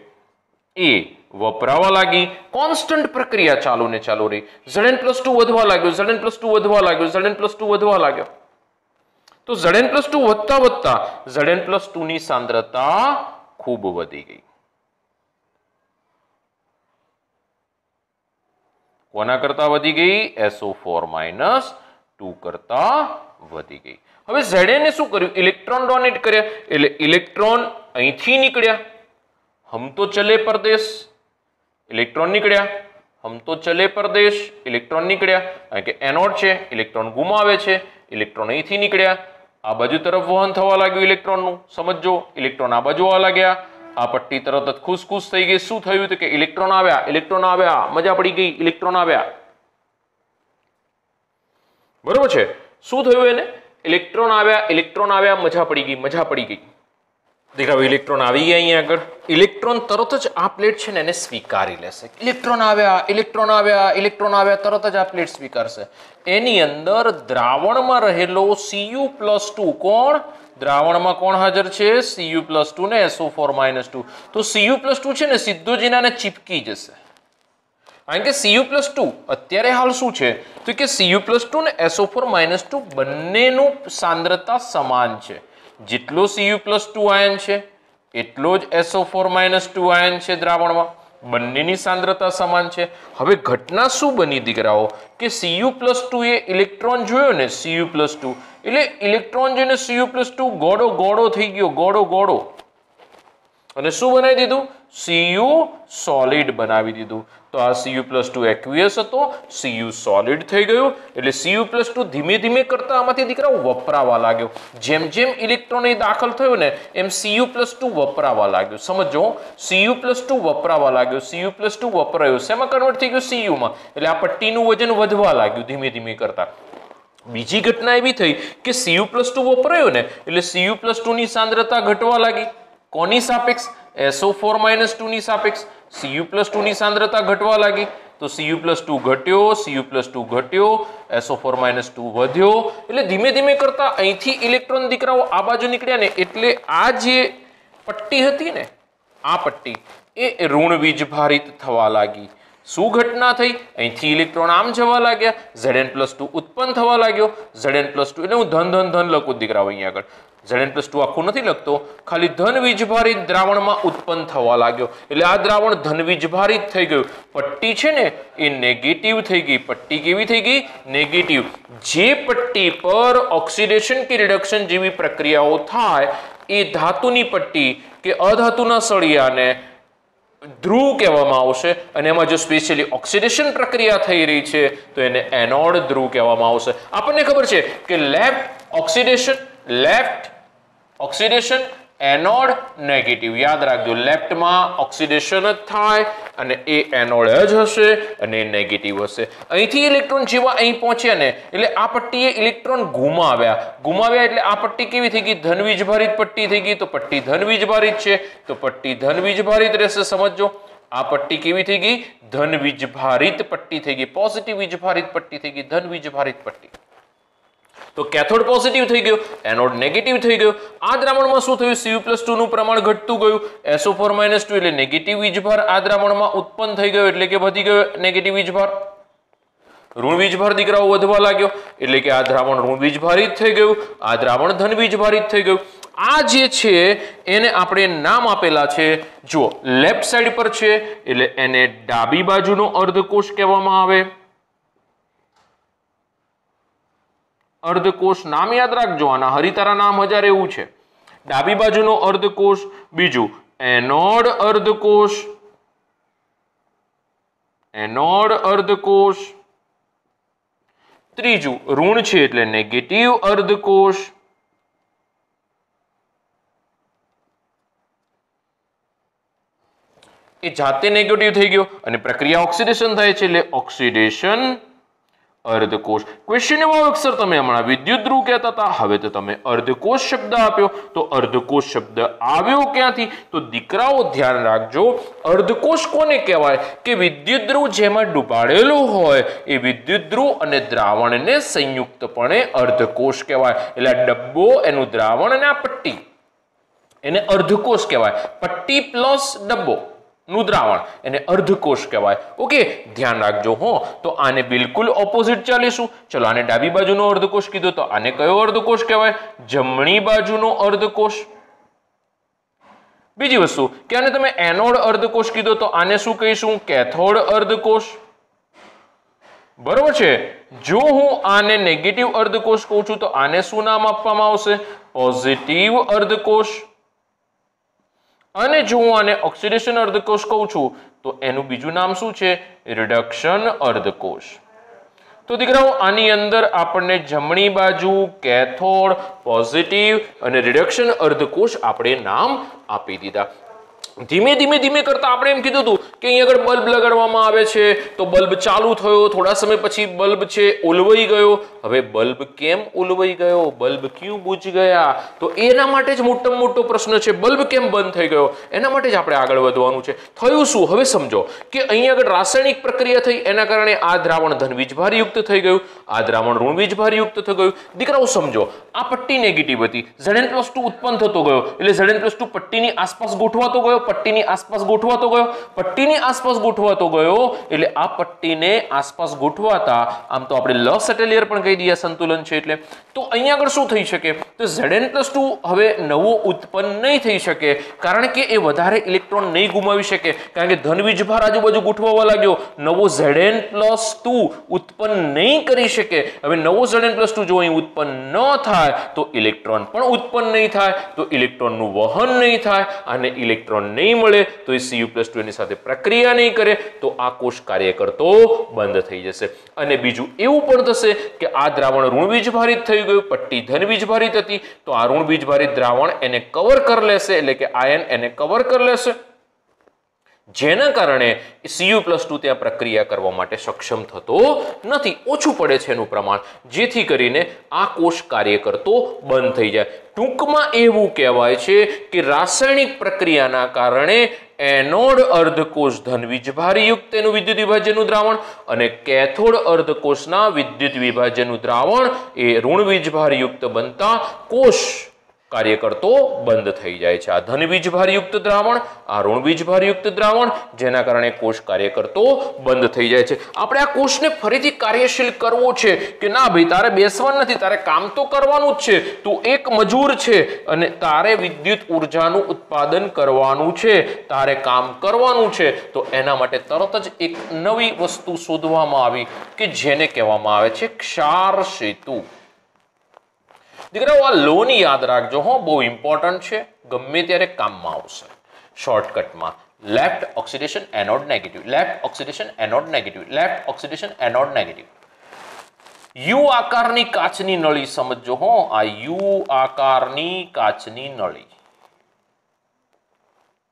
એ વપરાવા લાગી, કોન્સ્ટન્ટ પ્રક્રિયા ચાલુ ને ચાલુ રહી. Zn+2 વધવા લાગ્યો, Zn+2 વધવા લાગ્યો, Zn+2 વધવા લાગ્યો. તો Zn+2 વધતા વધતા Zn+2 ની સાંદ્રતા ખૂબ વધી ગઈ. કોના કરતા વધી ગઈ? SO4 - 2 કરતા વધી ગઈ. હવે Zn એ શું કર્યું? ઇલેક્ટ્રોન ડોનેટ કર્યા, એટલે ઇલેક્ટ્રોન અહીંથી નીકળ્યા, હમ તો ચલે પરદેશ, ઇલેક્ટ્રોન નીકળ્યા, હમ તો ચલે પરદેશ, ઇલેક્ટ્રોન નીકળ્યા. કારણ કે એનોડ છે, ઇલેક્ટ્રોન ગુમાવે છે, ઇલેક્ટ્રોન અહીંથી નીકળ્યા, આ બાજુ તરફ વહન થવા લાગ્યું ઇલેક્ટ્રોનનું. સમજો, ઇલેક્ટ્રોન આ બાજુ આવવા લાગ્યા, આ પટ્ટી તરત જ ખુશ થઈ ગઈ. શું થયું? કે ઇલેક્ટ્રોન આવ્યા, ઇલેક્ટ્રોન આવ્યા, મજા પડી ગઈ, ઇલેક્ટ્રોન આવ્યા. બરોબર છે? શું થયું એને? ઇલેક્ટ્રોન આવ્યા, મજા પડી ગઈ, મજા પડી ગઈ. દેખાવ, ઇલેક્ટ્રોન આવી ગયા અહીંયા આગળ. ઇલેક્ટ્રોન તરત જ આ પ્લેટ છે ને એને સ્વીકારી લેશે. ઇલેક્ટ્રોન આવ્યા, ઇલેક્ટ્રોન આવ્યા, ઇલેક્ટ્રોન આવ્યા, તરત જ આ પ્લેટ સ્વીકારશે. એની અંદર દ્રાવણમાં રહેલો Cu+2 કોણ? દ્રાવણમાં કોણ હાજર છે? Cu+2 ને SO4 - 2. તો Cu+2 છે ને સીધો જ એનાને ચીપકી જશે. કારણ કે Cu+2 અત્યારે હાલ શું છે? તો કે Cu+2 ને SO4 - 2 બંનેનું સાંદ્રતા સમાન છે. જેટલો Cu+2 આયન છે એટલો જ SO4 - 2 આયન છે દ્રાવણમાં. બંનેની સાંદ્રતા સમાન છે. હવે ઘટના શું બની દીકરાઓ? કે Cu+2 એ ઇલેક્ટ્રોન જોયો ને, Cu+2 એટલે ઇલેક્ટ્રોન જોઈને Cu+2 ગોળો થઈ ગયો, ગોળો. અને શું બનાવી દીધું? Cu સોલિડ બનાવી દીધું. તો આ Cu+2 એક્વિયસ હતો, Cu સોલિડ થઈ ગયું. એટલે Cu+2 ધીમે ધીમે કરતા આમાંથી દીકરાઓ વપરાવા લાગ્યો. જેમ જેમ ઇલેક્ટ્રોન દાખલ થયો ને એમ Cu+2 વપરાવા લાગ્યો. સમજો, Cu+2 વપરાવા લાગ્યો, Cu+2 વપરાયો. શેમાં કન્વર્ટ થઈ ગયો? Cu માં. એટલે આ પટ્ટીનું વજન વધવા લાગ્યું ધીમે ધીમે કરતા. બીજી ઘટના એવી થઈ કે Cu+2 વપરાયો ને એટલે Cu+2 ની સાંદ્રતા ઘટવા લાગી. કોની સાપેક્ષ? SO4 - 2 ની સાપેક્ષ Cu+2 ની સાંદ્રતા ઘટવા લાગી. તો Cu+2 ઘટ્યો, Cu+2 ઘટ્યો, SO4 - 2 વધ્યો. એટલે ધીમે ધીમે કરતા અહીંથી ઇલેક્ટ્રોન દીકરાઓ આ બાજુ નીકળ્યા ને એટલે આ જે પટ્ટી હતી ને, આ પટ્ટી એ ઋણ વીજભારિત થવા લાગી. શું ઘટના થઈ? અહીંથી ઇલેક્ટ્રોન આમ જવા લાગ્યા, Zn+2 ઉત્પન્ન થવા લાગ્યો. Zn+2 એટલે હું ધન લખું દીકરાઓ અહીંયા આગળ. Zn+2 આખું નથી લખતો, ખાલી ધન વીજભારિત દ્રાવણમાં ઉત્પન્ન થવા લાગ્યો. એટલે આ દ્રાવણ ધન વીજભારિત થઈ ગયું. પટ્ટી છે ને એ નેગેટિવ થઈ ગઈ. પટ્ટી કેવી થઈ ગઈ? નેગેટિવ. જે પટ્ટી પર ઓક્સિડેશન કે રિડક્શન જેવી પ્રક્રિયાઓ થાય એ ધાતુની પટ્ટી કે અધાતુના સળિયાને ધ્રુવ કહેવામાં આવશે. અને એમાં જો સ્પેશિયલી ઓક્સિડેશન પ્રક્રિયા થઈ રહી છે તો એને એનોડ ધ્રુવ કહેવામાં આવશે. આપણને ખબર છે કે લેફ્ટ ઓક્સિડેશન એનોડ નેગેટિવ. યાદ રાખજો, લેફ્ટમાં ઓક્સિડેશન જ થાય અને એ એનોડ જ હશે અને નેગેટિવ હશે. અહીંથી ઇલેક્ટ્રોન જેવા અહીં પહોંચ્યા ને એટલે આ પટ્ટીએ ઇલેક્ટ્રોન ગુમાવ્યા એટલે આ પટ્ટી કેવી થઈ ગઈ? ધન વીજભારિત પટ્ટી થઈ ગઈ. તો પટ્ટી ધન વીજભારિત છે તો પટ્ટી ધન વીજભારિત રહેશે. સમજો, આ પટ્ટી કેવી થઈ ગઈ? ધન વીજભારિત પટ્ટી થઈ ગઈ. પોઝિટિવ વીજભારિત પટ્ટી થઈ ગઈ, ધન વીજભારિત પટ્ટી. તો કેથોડ પોઝિટિવ થઈ ગયો, એનોડ નેગેટિવ થઈ ગયો. આ દ્રાવણમાં શું થયું? Cu+2 નું પ્રમાણ ઘટતું ગયું. SO4 - 2 એટલે નેગેટિવ વીજભાર આ દ્રાવણમાં ઉત્પન્ન થઈ ગયો, એટલે કે વધી ગયો નેગેટિવ વીજભાર. ઋણ વીજભાર દીકરાઓ વધવા લાગ્યો એટલે કે આ દ્રાવણ ઋણ વીજભારિત થઈ ગયું, આ દ્રાવણ ધન વીજભારિત થઈ ગયું. આ જે છે એને આપણે નામ આપેલા છે, જુઓ લેફ્ટ સાઈડ પર છે એટલે એને ડાબી બાજુનો અર્ધકોષ કહેવામાં આવે. અર્ધકોષ નામ યાદ રાખજો, આના હરિતારા નામ 1000 એવું છે. ડાબી બાજુનો અર્ધકોષ, બીજું એનોડ અર્ધકોષ, ત્રીજું ઋણ છે એટલે નેગેટિવ અર્ધકોષ, એ જાતે નેગેટિવ થઈ ગયો અને પ્રક્રિયા ઓક્સિડેશન થાય છે એટલે ઓક્સિડેશન અર્ધકોષ. ક્વેશ્ચન એવો આવ્યો સર તમે હમણાં વિદ્યુત ધ્રુવ કહેતા હતા, હવે તો તમે અર્ધકોષ શબ્દ આપ્યો. તો અર્ધકોષ શબ્દ આવ્યો ક્યાંથી? તો દીકરાઓ ધ્યાન રાખજો, અર્ધકોષ કોને કહેવાય? કે વિદ્યુત ધ્રુવ જેમાં ડૂબાડેલો હોય એ વિદ્યુત ધ્રુવ અને દ્રાવણને સંયુક્તપણે અર્ધકોષ કહેવાય. એટલે આ ડબ્બો, એનું દ્રાવણ અને આ પટ્ટી, એને અર્ધકોષ કહેવાય. પટ્ટી પ્લસ ડબ્બો નું દ્રાવણ એને અર્ધકોષ કહેવાય. ઓકે, ધ્યાન રાખજો હો. તો આને બિલકુલ ઓપોઝિટ ચાલીશું. ચલો, આને ડાબી બાજુનો અર્ધકોષ કીધો તો આને કયો અર્ધકોષ કહેવાય? જમણી બાજુનો અર્ધકોષ. બીજી વસ્તુ કે આને તમે એનોડ અર્ધકોષ કીધો તો આને શું કહીશું? કેથોડ અર્ધકોષ. બરોબર છે. જો હું આને નેગેટિવ અર્ધકોષ કહું છું તો આને શું નામ આપવામાં આવશે? પોઝિટિવ અર્ધકોષ. અને જો હું આને ઓક્સિડેશન અર્ધકોષ કહું છું તો એનું બીજું નામ શું છે? રિડક્શન અર્ધકોષ. તો દીકરાઓ, આની અંદર આપણને જમણી બાજુ કેથોડ, પોઝિટિવ અને રિડક્શન અર્ધકોષ આપણે નામ આપી દીધા. ધીમે ધીમે કરતા આપણે એમ કીધું હતું કે અહીં આગળ બલ્બ લગાડવામાં આવે છે તો બલ્બ ચાલુ થયો, થોડા સમય પછી બલ્બ છે ઓલવાઈ ગયો. હવે બલ્બ કેમ ઓલવાઈ ગયો? બલ્બ ક્યું બુઝ ગયા? તો એના માટે જ મોટો પ્રશ્ન છે, બલ્બ કેમ બંધ થઈ ગયો? એના માટે જ આપણે આગળ વધવાનું છે. થયું શું? હવે સમજો કે અહીં આગળ રાસાયણિક પ્રક્રિયા થઈ, એના કારણે આ દ્રાવણ ધન વીજભારયુક્ત થઈ ગયું, આ દ્રાવણ ઋણ વીજભારયુક્ત થઈ ગયું. દીકરાઓ સમજો, આ પટ્ટી નેગેટિવ હતી, Zn+2 ઉત્પન્ન થતો ગયો એટલે Zn+2 પટ્ટીની આસપાસ ગોઠવાતો ગયો, પટ્ટીની આસપાસ ગોઠવાતો ગયો, પટ્ટીની આસપાસ ગોઠવાતો ગયો એટલે આ પટ્ટીને આસપાસ ગોઠવાતા, આમ તો આપણે લ સેટેલિયર પણ કહી દઈએ, સંતુલન છે એટલે. તો અહીંયા આગળ શું થઈ શકે? તો Zn+2 હવે નવો ઉત્પન્ન નહીં થઈ શકે, કારણ કે એ વધારે ઇલેક્ટ્રોન નહીં ગુમાવી શકે, કારણ કે ધન વીજભાર આજુબાજુ ગોઠવવા લાગ્યો, નવો Zn+2 ઉત્પન્ન નહીં કરી શકે. હવે નવો Zn+2 જો અહીં ઉત્પન્ન ન થાય તો ઇલેક્ટ્રોન પણ ઉત્પન્ન નહીં થાય, તો ઇલેક્ટ્રોનનું વહન નહીં થાય, અને ઇલેક્ટ્રોન નહીં મળે તો એ Cu+2 એની સાથે પ્રક્રિયા નહીં કરે તો આ કોષ કાર્ય કરતો બંધ થઈ જશે. અને બીજું એવું પણ થશે કે આ દ્રાવણ ઋણ વીજભારિત થઈ ગયું, પટ્ટી ધન વીજભારિત હતી, તો આ ઋણ વીજભારિત દ્રાવણ એને કવર કરી લેશે, એટલે કે આયન એને કવર કરી લેશે, જેના કારણે Cu+2 ત્યાં પ્રક્રિયા કરવા માટે સક્ષમ થતો નથી, ઓછું પડે છે એનું પ્રમાણ, જેથી કરીને આ કોષ કાર્ય કરતો બંધ થઈ જાય. ટૂંકમાં એવું કહેવાય છે કે રાસાયણિક પ્રક્રિયાના કારણે એનોડ અર્ધકોષ ધન વીજભારયુક્ત એનું વિદ્યુત વિભાજ્યનું દ્રાવણ અને કેથોડ અર્ધકોષના વિદ્યુત વિભાજ્યનું દ્રાવણ એ ઋણ વીજભારયુક્ત બનતા કોષ કાર્ય કરતો બંધ થઈ જાય છે. આ ધન વીજભારયુક્ત દ્રાવણ, આ ઋણ વીજભારયુક્ત દ્રાવણ, જેના કારણે કોષ કાર્ય કરતો બંધ થઈ જાય છે. આપણે આ કોષને ફરીથી કાર્યશીલ કરવો છે કે ના ભાઈ, તારે બેસવાનું નથી, તારે કામ તો કરવાનું જ છે, તું એક મજૂર છે અને તારે વિદ્યુત ઉર્જાનું ઉત્પાદન કરવાનું છે, તારે કામ કરવાનું છે. તો એના માટે તરત જ એક નવી વસ્તુ શોધવામાં આવી કે જેને કહેવામાં આવે છે ક્ષાર સેતુ. દીકરાઓ, આ લોની યાદ રાખજો હો, બહુ ઇમ્પોર્ટન્ટ છે, ગમે ત્યારે કામમાં આવશે. શોર્ટકટમાં left oxidation anode negative, left oxidation anode negative, left oxidation anode negative. U આકારની કાચની નળી સમજો હો, આ યુ આકારની કાચની નળી,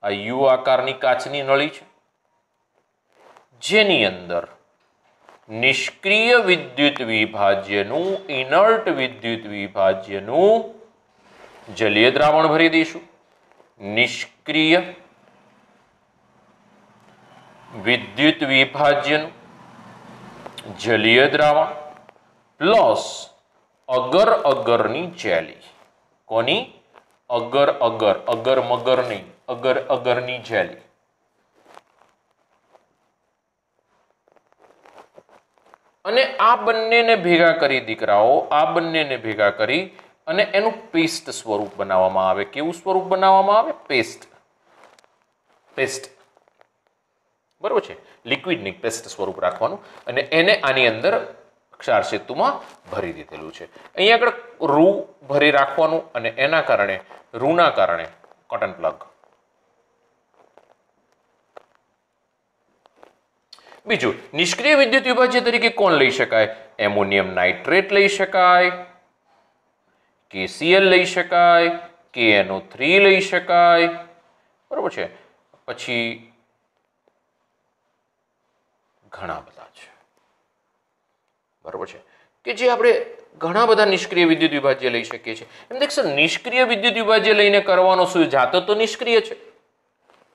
આ યુ આકારની કાચની નળી છે, જેની અંદર નિષ્ક્રિય વિદ્યુત વિભાજ્યનું, ઇનર્ટ વિદ્યુત વિભાજ્યનું જલીય દ્રાવણ ભરી દઈશું. નિષ્ક્રિય વિદ્યુત વિભાજ્યનું જલીય દ્રાવણ પ્લસ અગર અગરની જેલી. કોની? અગર અગર, અગર મગર નહીં, અગર અગરની જેલી. અને આ બંનેને ભેગા કરી દીકરાઓ, આ બંનેને ભેગા કરી અને એનું પેસ્ટ સ્વરૂપ બનાવવામાં આવે. કેવું સ્વરૂપ બનાવવામાં આવે? પેસ્ટ. પેસ્ટ, બરોબર છે, લિક્વિડ ની પેસ્ટ સ્વરૂપ રાખવાનું અને એને આની અંદર ક્ષાર સેતુમાં ભરી દીધેલું છે. અહીંયા આગળ રૂ ભરી રાખવાનું અને એના કારણે, રૂના કારણે કોટન પ્લગ. બીજું, નિષ્ક્રિય વિદ્યુત વિભાજ્ય તરીકે કોણ લઈ શકાય? એમોનિયમ નાઇટ્રેટ લઈ શકાય, KCl લઈ શકાય, KNO3 લઈ શકાય, બરોબર છે. પછી ઘણા બધા છે, બરોબર છે, કે જે આપણે ઘણા બધા નિષ્ક્રિય વિદ્યુત વિભાજ્ય લઈ શકીએ છીએ. એમ દેખશો, નિષ્ક્રિય વિદ્યુત વિભાજ્ય લઈને કરવાનો શું? જાતો તો નિષ્ક્રિય છે,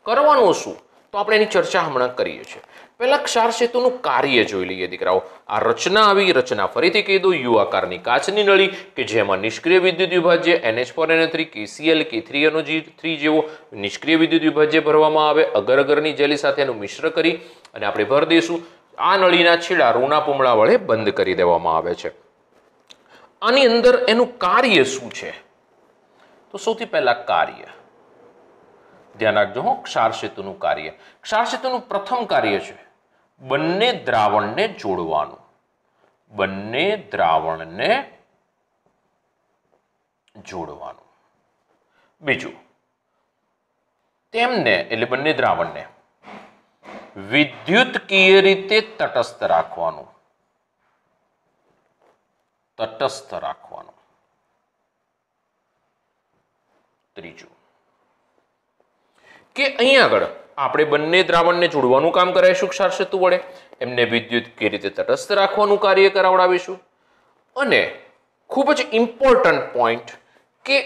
કરવાનું શું? તો આપણે એની ચર્ચા હમણાં કરીએ છીએ. પહેલા ક્ષાર સેતુનું કાર્ય જોઈ લઈએ દીકરાઓ. આ રચના આવી, રચના ફરીથી કહી દઉં. યુ આકારની કાચની નળી કે જેમાં નિષ્ક્રિય વિદ્યુત વિભાજ્ય NH4NO3 KCl K3NO3 જેવો નિષ્ક્રિય વિદ્યુત વિભાજ્ય ભરવામાં આવે. અગર અગરની જેલી સાથે એનું મિશ્ર કરી અને આપણે ભરી દઈશું. આ નળીના છેડા રૂના પૂમડા વડે બંધ કરી દેવામાં આવે છે. આની અંદર એનું કાર્ય શું છે? તો સૌથી પહેલા કાર્ય ધ્યાન રાખજો હો. ક્ષાર સેતુનું કાર્ય, ક્ષાર સેતુનું પ્રથમ કાર્ય છે બંને દ્રાવણને જોડવાનું. બંને દ્રાવણને જોડવાનું. બીજું, તેમને એટલે બંને દ્રાવણને વિદ્યુતકીય રીતે તટસ્થ રાખવાનું. તટસ્થ રાખવાનું. ત્રીજું કે અહીં આગળ આપણે બંને દ્રાવણને જોડવાનું કામ કરાવીશું ક્ષાર સેતુ વડે. એમને વિદ્યુતકીય રીતે તટસ્થ રાખવાનું કાર્ય કરાવડાવીશું. અને ખૂબ જ ઇમ્પોર્ટન્ટ પોઈન્ટ કે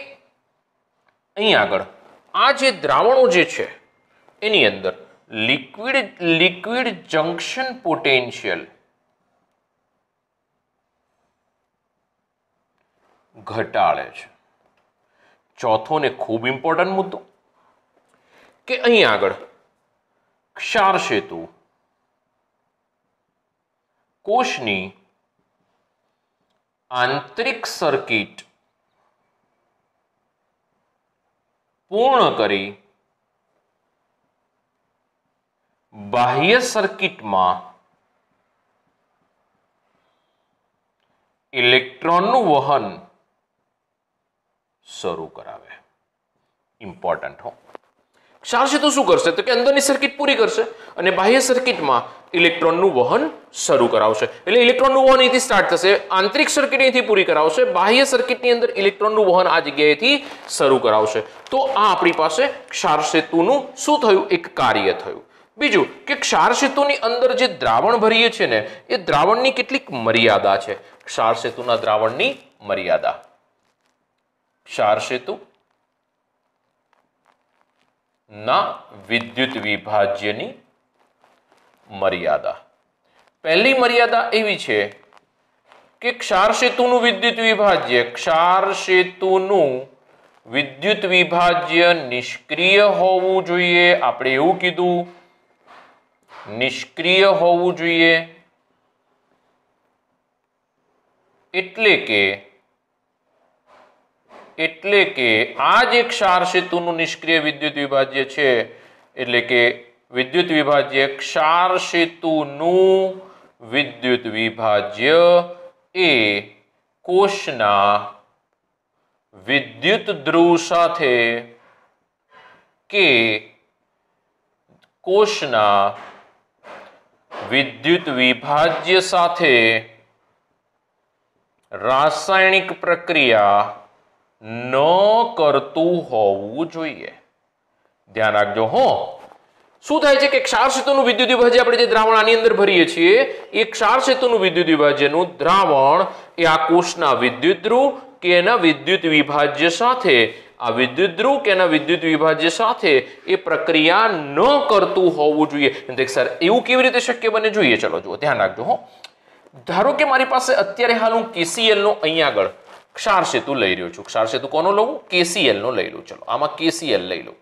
અહીં આગળ આ જે દ્રાવણો જે છે એની અંદર લિક્વિડ જંક્શન પોટેન્શિયલ ઘટાડે છે. ચોથો ને ખૂબ ઇમ્પોર્ટન્ટ મુદ્દો કે અહીં આગળ ક્ષાર સેતુ કોષની આંતરિક સર્કિટ પૂર્ણ કરી બાહ્ય સર્કિટમાં ઇલેક્ટ્રોનનું વહન શરૂ કરાવે. ઇમ્પોર્ટન્ટ હો. ક્ષાર સેતુ શું કરશે તો કે અંદરની સર્કિટ પૂરી કરશે અને બાહ્ય સર્કિટમાં ઇલેક્ટ્રોનનું વહન શરૂ કરાવશે. એટલે ઇલેક્ટ્રોનનું વહન અહીંથી સ્ટાર્ટ થશે. આંતરિક સર્કિટ અહીંથી પૂરી કરાવશે. બાહ્ય સર્કિટની અંદર ઇલેક્ટ્રોનનું વહન આ જગ્યાએથી શરૂ કરાવશે. તો આ આપણી પાસે ક્ષાર સેતુનું શું થયું? એક કાર્ય થયું. બીજું કે ક્ષાર સેતુની અંદર જે દ્રાવણ ભરીએ છીએ ને એ દ્રાવણની કેટલીક મર્યાદા છે. ક્ષાર સેતુના દ્રાવણની મર્યાદા. ક્ષાર સેતુ ના વિદ્યુત વિભાજ્યની મર્યાદા. પહેલી મર્યાદા એવી છે કે ક્ષાર સેતુનું વિદ્યુત વિભાજ્ય, ક્ષાર સેતુનું વિદ્યુત વિભાજ્ય નિષ્ક્રિય હોવું જોઈએ. આપણે એવું કીધું, નિષ્ક્રિય હોવું જોઈએ. એટલે કે આ જે ક્ષાર સેતુનું નિષ્ક્રિય વિદ્યુત વિભાજ્ય છે એટલે કે વિદ્યુત વિભાજ્ય ક્ષાર સેતુનું વિદ્યુત વિભાજ્ય એ કોષના વિદ્યુત ધ્રુવ સાથે કે કોષના વિદ્યુત વિભાજ્ય સાથે રાસાયણિક પ્રક્રિયા ન કરતું હોવું જોઈએ. ધ્યાન રાખજો હો. શું થાય છે કે ક્ષાર સેતુનું વિદ્યુત વિભાજ્ય આપણે જે દ્રાવણ આની અંદર ભરીએ છીએ એ ક્ષાર સેતુનું વિદ્યુત વિભાજ્યનું દ્રાવણ એ આ કોષના વિદ્યુત ધ્રુવ કે એના વિદ્યુત વિભાજ્ય સાથે આ વિદ્યુત ધ્રુવ કે એના વિદ્યુત વિભાજ્ય સાથે એ પ્રક્રિયા ન કરતું હોવું જોઈએ. સર એવું કેવી રીતે શક્ય બને? જોઈએ. ચલો જુઓ, ધ્યાન રાખજો હો. ધારો કે મારી પાસે અત્યારે હાલ હું KCl નો અહીંયા આગળ ક્ષાર સેતુ લઈ રહ્યો છું. ક્ષાર સેતુ કોનો લઉં? KCl નો લઈ લઉં. ચલો આમાં KCl લઈ લઉં.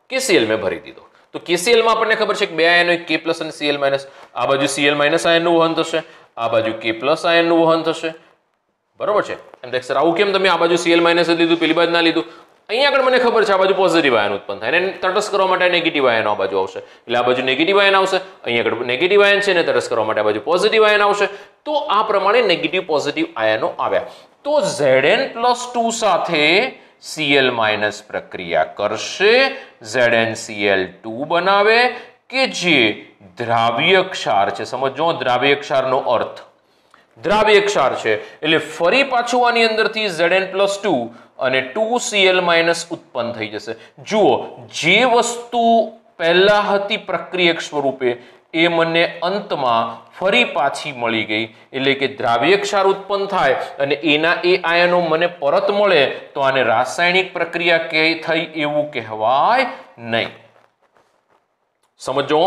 KCl મેં ભરી દીધો. તો KCl માં આપણને ખબર છે કે બે આયનો K+ અને Cl-. આ બાજુ Cl- આયનનું વહન થશે, આ બાજુ K+ આયનનું વહન થશે. બરોબર છે? એમ દેખ સર આવું કેમ તમે આ બાજુ Cl- લીધું, પેલી બાજુ ના લીધું? અહીંયા આગળ મને ખબર છે આ બાજુ પોઝિટિવ આયન ઉત્પન્ન થાય અને તટસ્થ કરવા માટે નેગેટિવ આયન આ બાજુ આવશે. એટલે આ બાજુ નેગેટિવ આયન આવશે, અહીંયા આગળ નેગેટિવ આયન છે ને તટસ્થ કરવા માટે આ બાજુ પોઝિટિવ આયન આવશે. તો આ પ્રમાણે નેગેટિવ પોઝિટિવ આયનો આવ્યા. તો Zn+2 સાથે Cl- પ્રક્રિયા કરશે, ZnCl2 બનાવે કે જે દ્રાવ્ય ક્ષાર છે. સમજો દ્રાવ્ય ક્ષારનો અર્થ. દ્રાવ્ય ક્ષાર છે એટલે ફરી પાછું આની અંદરથી Zn+2 અને 2Cl- ઉત્પન્ન થઈ જશે. જુઓ, જે વસ્તુ પહેલા હતી પ્રક્રિયક સ્વરૂપે એ મને અંતમાં ફરી પાછી મળી ગઈ, એટલે કે દ્રાવ્ય ક્ષાર ઉત્પન્ન થાય અને એના એ આયનો મને પરત મળે તો આને રાસાયણિક પ્રક્રિયા થઈ એવું કહેવાય નહીં. સમજો,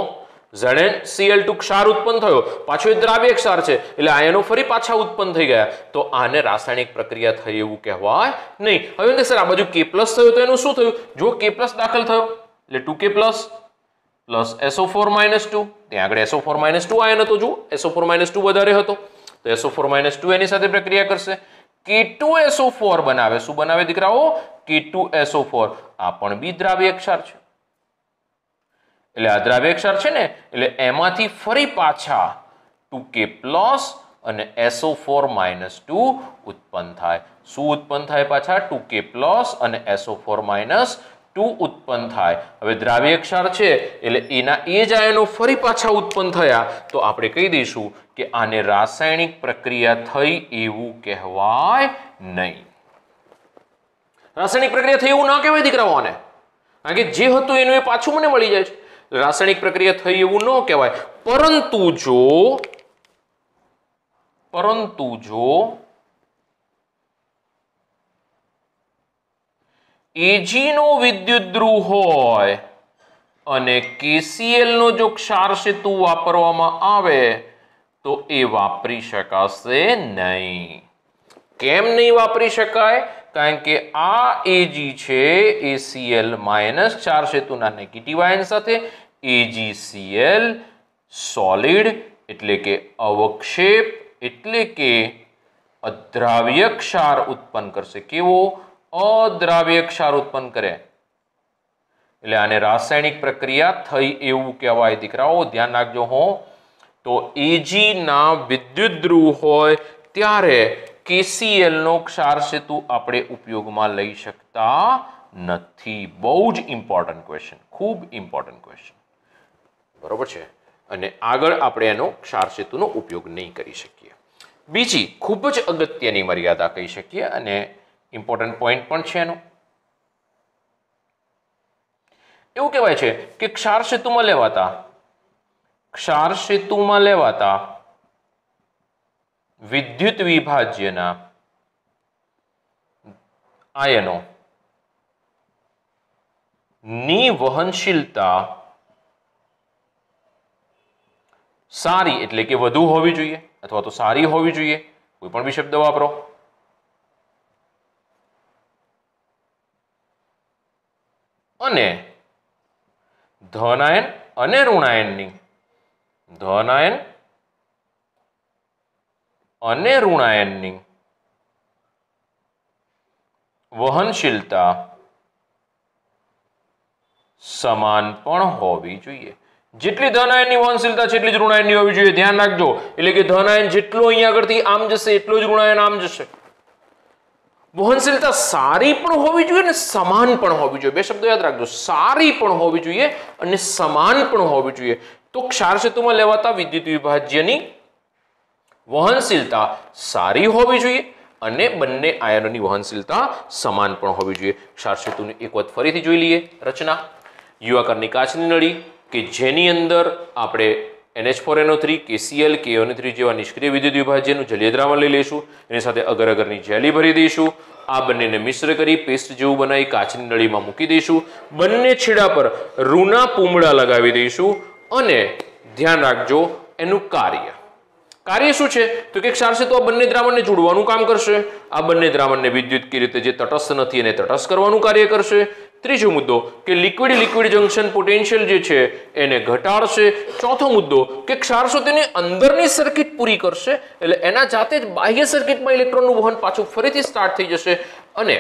ZnCl2 ક્ષાર ઉત્પન્ન થયો, પાછો એ દ્રાવ્ય ક્ષાર છે એટલે આયનો ફરી પાછા ઉત્પન્ન થઈ ગયા, તો આને રાસાયણિક પ્રક્રિયા થઈ એવું કહેવાય નહીં. હવે સર આ બાજુ K+ થયો તો એનું શું થયું? જો K+ દાખલ થયો એટલે 2K+ પ્લસ SO4 - 2, ત્યાં આગળ SO4 - 2 આયન હતો, જો SO4 - 2 વધારે હતો તો SO4 - 2 એની સાથે પ્રક્રિયા કરશે, K2SO4 બનાવે. શું બનાવે દીકરાઓ? K2SO4. આ પણ બી દ્રાવ્ય ક્ષાર છે, એટલે આ દ્રાવ્ય ક્ષાર છે ને, એટલે એમાંથી ફરી પાછા 2K+ અને SO4 - 2 ઉત્પન્ન થાય. શું ઉત્પન્ન થાય? પાછા 2K+ અને SO4 - 2 ઉત્પન્ન થાય. હવે દ્રાવ્ય ક્ષાર છે એટલે એના એ જ આયનો ફરી પાછા ઉત્પન્ન થયા તો આપણે કહી દઈશું કે આને રાસાયણિક પ્રક્રિયા થઈ એવું કહેવાય નહીં. રાસાયણિક પ્રક્રિયા થઈ એવું ના કહેવાય દીકરાઓ આને, કારણ કે જે હતું એનું એ પાછું મને મળી જાય છે. રાસાયણિક પ્રક્રિયા થઈ એવું ન કહેવાય. પરંતુ જો Ag નો વિદ્યુત ધ્રુવ હોય અને KCl નો જો ક્ષાર સેતુ વાપરવામાં આવે તો એ વાપરી શકાશે નહીં. કેમ નહીં વાપરી શકાય? કારણ કે આ Ag છે એ Cl- ક્ષાર સેતુના નેગેટિવ આયન સાથે, AgCl સોલિડ એટલે કે અવક્ષેપ એટલે કે અદ્રાવ્ય ક્ષાર ઉત્પન્ન કરશે. કેવો? અદ્રાવ્ય ક્ષાર ઉત્પન્ન કરે, એટલે આને રાસાયણિક પ્રક્રિયા થઈ એવું કહેવાય. દીકરાઓ ધ્યાન રાખજો હો. તો Ag ના વિદ્યુત ધ્રુવ હોય ત્યારે KCl નો ક્ષાર સેતુ આપણે ઉપયોગમાં લઈ શકતા નથી. બહુ જ ઇમ્પોર્ટન્ટ ક્વેશ્ચન, ખૂબ ઇમ્પોર્ટન્ટ ક્વેશ્ચન, બરોબર છે. અને આગળ આપણે એનો ક્ષાર સેતુનો ઉપયોગ નહીં કરી શકીએ. બીજી ખૂબ જ અગત્યની મર્યાદા કહી શકીએ અને ઇમ્પોર્ટન્ટ પોઈન્ટ પણ છે એનો. એવું કહેવાય છે કે ક્ષાર સેતુમાં લેવાતા વિદ્યુત વિભાજ્યના આયનો ની વહનશીલતા સારી એટલે કે વધુ હોવી જોઈએ અથવા તો સારી હોવી જોઈએ, કોઈ પણ બી શબ્દ વાપરો. અને ધન આયન અને ઋણાયનની વહનશીલતા સમાન પણ હોવી જોઈએ. જેટલી ધન આયનની વહનશીલતા છે એટલી જ ઋણાયનની હોવી જોઈએ. ધ્યાન રાખજો, એટલે કે ધન આયન જેટલો અહીંયા આગળથી આમ જશે એટલો જ ઋણાયન આમ જશે. વહનશીલતા સારી પણ હોવી જોઈએ અને સમાન પણ હોવી જોઈએ. બે શબ્દો યાદ રાખજો, સારી પણ હોવી જોઈએ અને સમાન પણ હોવી જોઈએ. તો ક્ષાર સેતુમાં લેવાતા વિદ્યુત વિભાજ્યની વહનશીલતા સારી હોવી જોઈએ અને બંને આયનોની વહનશીલતા સમાન પણ હોવી જોઈએ. ક્ષાર સેતુને એક વખત ફરીથી જોઈ લઈએ. રચના: યુવાકારની કાચની નળી કે જેની અંદર આપણે NH4NO3, KCl, KONO3 જેવા નિષ્ક્રિય વિદ્યુત વિભાજ્યનું જલીય દ્રાવણ લઈ લઈશું. એની સાથે અગર અગરની જેલી ભરી દઈશું. આ બંનેને મિશ્ર કરી પેસ્ટ જેવું બનાવી કાચની નળીમાં મૂકી દઈશું. બંને છેડા પર રૂના પૂમડા લગાવી દઈશું અને ધ્યાન રાખજો એનું કાર્ય શું છે? તો કે ક્ષાર સેતુ આ બંને દ્રાવણને જોડવાનું કામ કરશે. આ બંને દ્રાવણને વિદ્યુત રીતે જે તટસ્થ નથી એને તટસ્થ કરવાનું કાર્ય કરશે. ત્રીજો મુદ્દો કે લિક્વિડ જંક્શન પોટેન્શિયલ જે છે એને ઘટાડશે. ચોથો મુદ્દો કે ક્ષાર સેતુની અંદરની સર્કિટ પૂરી કરશે, એટલે એના જાતે જ બાહ્ય સર્કિટમાં ઇલેક્ટ્રોનનું વહન પાછું ફરીથી સ્ટાર્ટ થઈ જશે. અને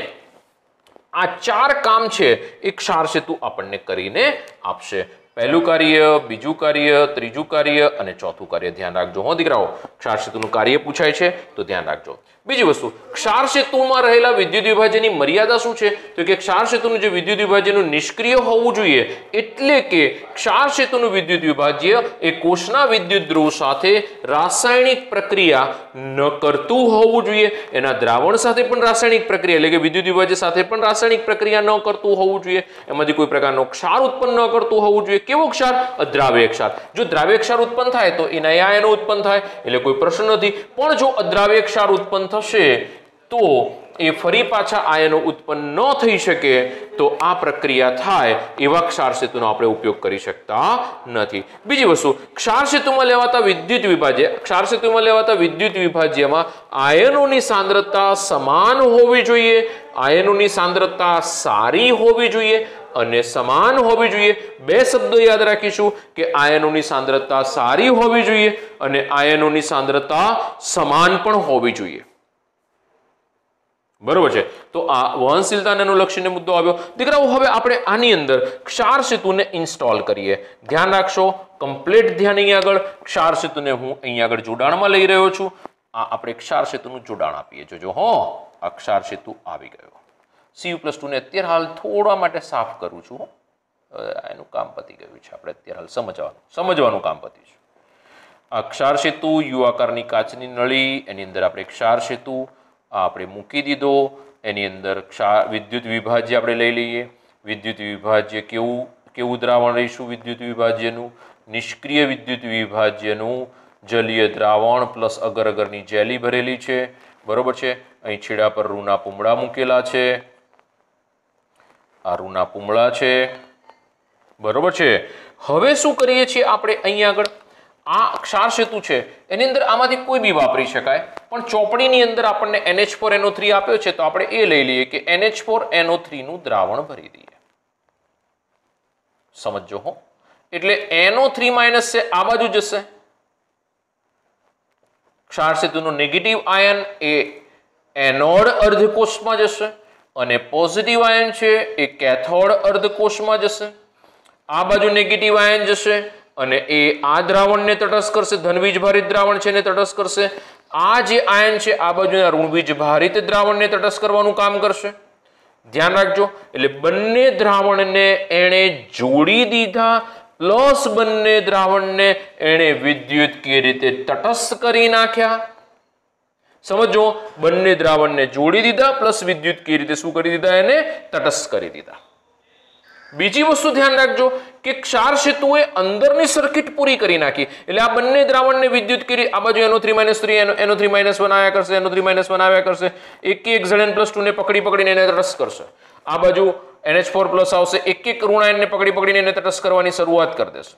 આ ચાર કામ છે એ ક્ષાર સેતુ આપણને કરીને આપશે. પહેલું કાર્ય, બીજું કાર્ય, ત્રીજું કાર્ય અને ચોથું કાર્ય. ધ્યાન રાખજો હો દીકરાઓ, ક્ષાર સેતુનું કાર્ય પૂછાય છે તો ધ્યાન રાખજો. બીજી વસ્તુ, ક્ષાર સેતુમાં રહેલા વિદ્યુત વિભાજ્યની મર્યાદા શું છે? તો કે ક્ષાર સેતુનું જે વિદ્યુત વિભાજ્યનું નિષ્ક્રિય હોવું જોઈએ, એટલે કે ક્ષાર સેતુનું વિદ્યુત વિભાજ્ય એ કોષના વિદ્યુત ધ્રુવ સાથે રાસાયણિક પ્રક્રિયા ન કરતું હોવું જોઈએ. એના દ્રાવણ સાથે પણ રાસાયણિક પ્રક્રિયા એટલે કે વિદ્યુત વિભાજ્ય સાથે પણ રાસાયણિક પ્રક્રિયા ન કરતું હોવું જોઈએ. એમાંથી કોઈ પ્રકારનો ક્ષાર ઉત્પન્ન ન કરતું હોવું જોઈએ. કેવો ક્ષાર? અદ્રાવ્ય ક્ષાર. જો દ્રાવ્ય ક્ષાર ઉત્પન્ન થાય તો એના આયનો ઉત્પન્ન થાય, એટલે કોઈ પ્રશ્ન નથી. પણ જો અદ્રાવ્ય ક્ષાર ઉત્પન્ન થશે તો એ ફરી પાછા આયનો ઉત્પન્ન ન થઈ શકે, તો આ પ્રક્રિયા થાય એવા ક્ષાર સેતુનો આપણે ઉપયોગ કરી શકતા નથી. બીજી વસ્તુ, ક્ષાર સેતુમાં લેવાતા વિદ્યુત વિભાજ્યમાં આયનોની સાંદ્રતા સમાન હોવી જોઈએ, આયનોની સાંદ્રતા સારી હોવી જોઈએ અને સમાન હોવી જોઈએ. બે શબ્દો યાદ રાખીશું કે આયનોની સાંદ્રતા સારી હોવી જોઈએ અને આયનોની સાંદ્રતા સમાન પણ હોવી જોઈએ. બરોબર છે. તો આ વહનશીલતા અને અનુલક્ષીને મુદ્દો આવ્યો. દીકરાઓ, હવે આપણે આની અંદર ક્ષાર સેતુને ઇન્સ્ટોલ કરીએ. ધ્યાન રાખશો, કમ્પ્લીટ ધ્યાન અહીંયા આગળ. ક્ષાર સેતુને હું અહીંયા આગળ જોડાણમાં લઈ રહ્યો છું. આ આપણે ક્ષાર સેતુનું જોડાણ આપીએ. જોજો હો, આ ક્ષાર સેતુ આવી ગયો. Cu+2 ને અત્યારે હાલ થોડા માટે સાફ કરું છું. એનું કામ પતી ગયું છે. આપણે અત્યારે હાલ સમજવાનું કામ પતી છે. આ ક્ષાર સેતુ યુ આકારની કાચની નળી, એની અંદર આપણે ક્ષાર સેતુ આપણે મૂકી દીધો. એની અંદર વિદ્યુત વિભાજ્ય આપણે લઈ લઈએ. વિદ્યુત વિભાજ્ય કેવું દ્રાવણ લઈશું? વિદ્યુત વિભાજ્યનું નિષ્ક્રિય વિદ્યુત વિભાજ્યનું જલીય દ્રાવણ પ્લસ અગર અગરની જેલી ભરેલી છે. બરોબર છે. અહીં છેડા પર રૂના પૂમડા મૂકેલા છે. આ રૂના પૂમડા છે. બરોબર છે. હવે શું કરીએ છીએ આપણે અહીંયા આગળ? આ ક્ષાર સેતુ છે એની અંદર આમાંથી કોઈ બી વાપરી શકાય, પણ ચોપડીની અંદર આપણને NH4NO3 આપ્યો છે, તો આપણે એ લઈ લઈએ કે NH4NO3 નું દ્રાવણ ભરી દઈએ. સમજો હો, એટલે NO3- છે આ બાજુ જશે. ક્ષાર સેતુનો નેગેટિવ આયન એ એનોડ અર્ધકોષમાં જશે અને પોઝિટિવ આયન છે એ કેથોડ અર્ધકોષમાં જશે. આ બાજુ નેગેટિવ આયન જશે અને એ આ દ્રાવણને તટસ્થ કરશે, ધનવીજ ભારિત દ્રાવણ છે ને તટસ્થ કરશે. આ જે આયન છે આ બાજુના ઋણવીજ ભારિત દ્રાવણને તટસ્થ કરવાનું કામ કરશે. ધ્યાન રાખજો. એટલે બંને દ્રાવણને એણે જોડી દીધા પ્લસ બંને દ્રાવણને એણે વિદ્યુતકીય રીતે તટસ્થ કરી નાખ્યા. સમજો, બંને દ્રાવણને જોડી દીધા પ્લસ વિદ્યુતકીય રીતે શું કરી દીધા? એને તટસ્થ કરી દીધા. બીજી વસ્તુ ધ્યાન રાખજો કે ક્ષાર સેતુએ અંદરની સર્કિટ પૂરી કરી નાખી. એટલે આ બંને દ્રાવણને વિદ્યુતકીય આ બાજુ NO3-3 NO3- બનાવ્યા કરશે, NO3- બનાવ્યા કરશે. એક Zn+2 ને પકડીને એને તટસ્થ કરશે. આ બાજુ NH4+ આવશે, એક ઋણાયનને પકડીને એને તટસ્થ કરવાની શરૂઆત કરી દેશે.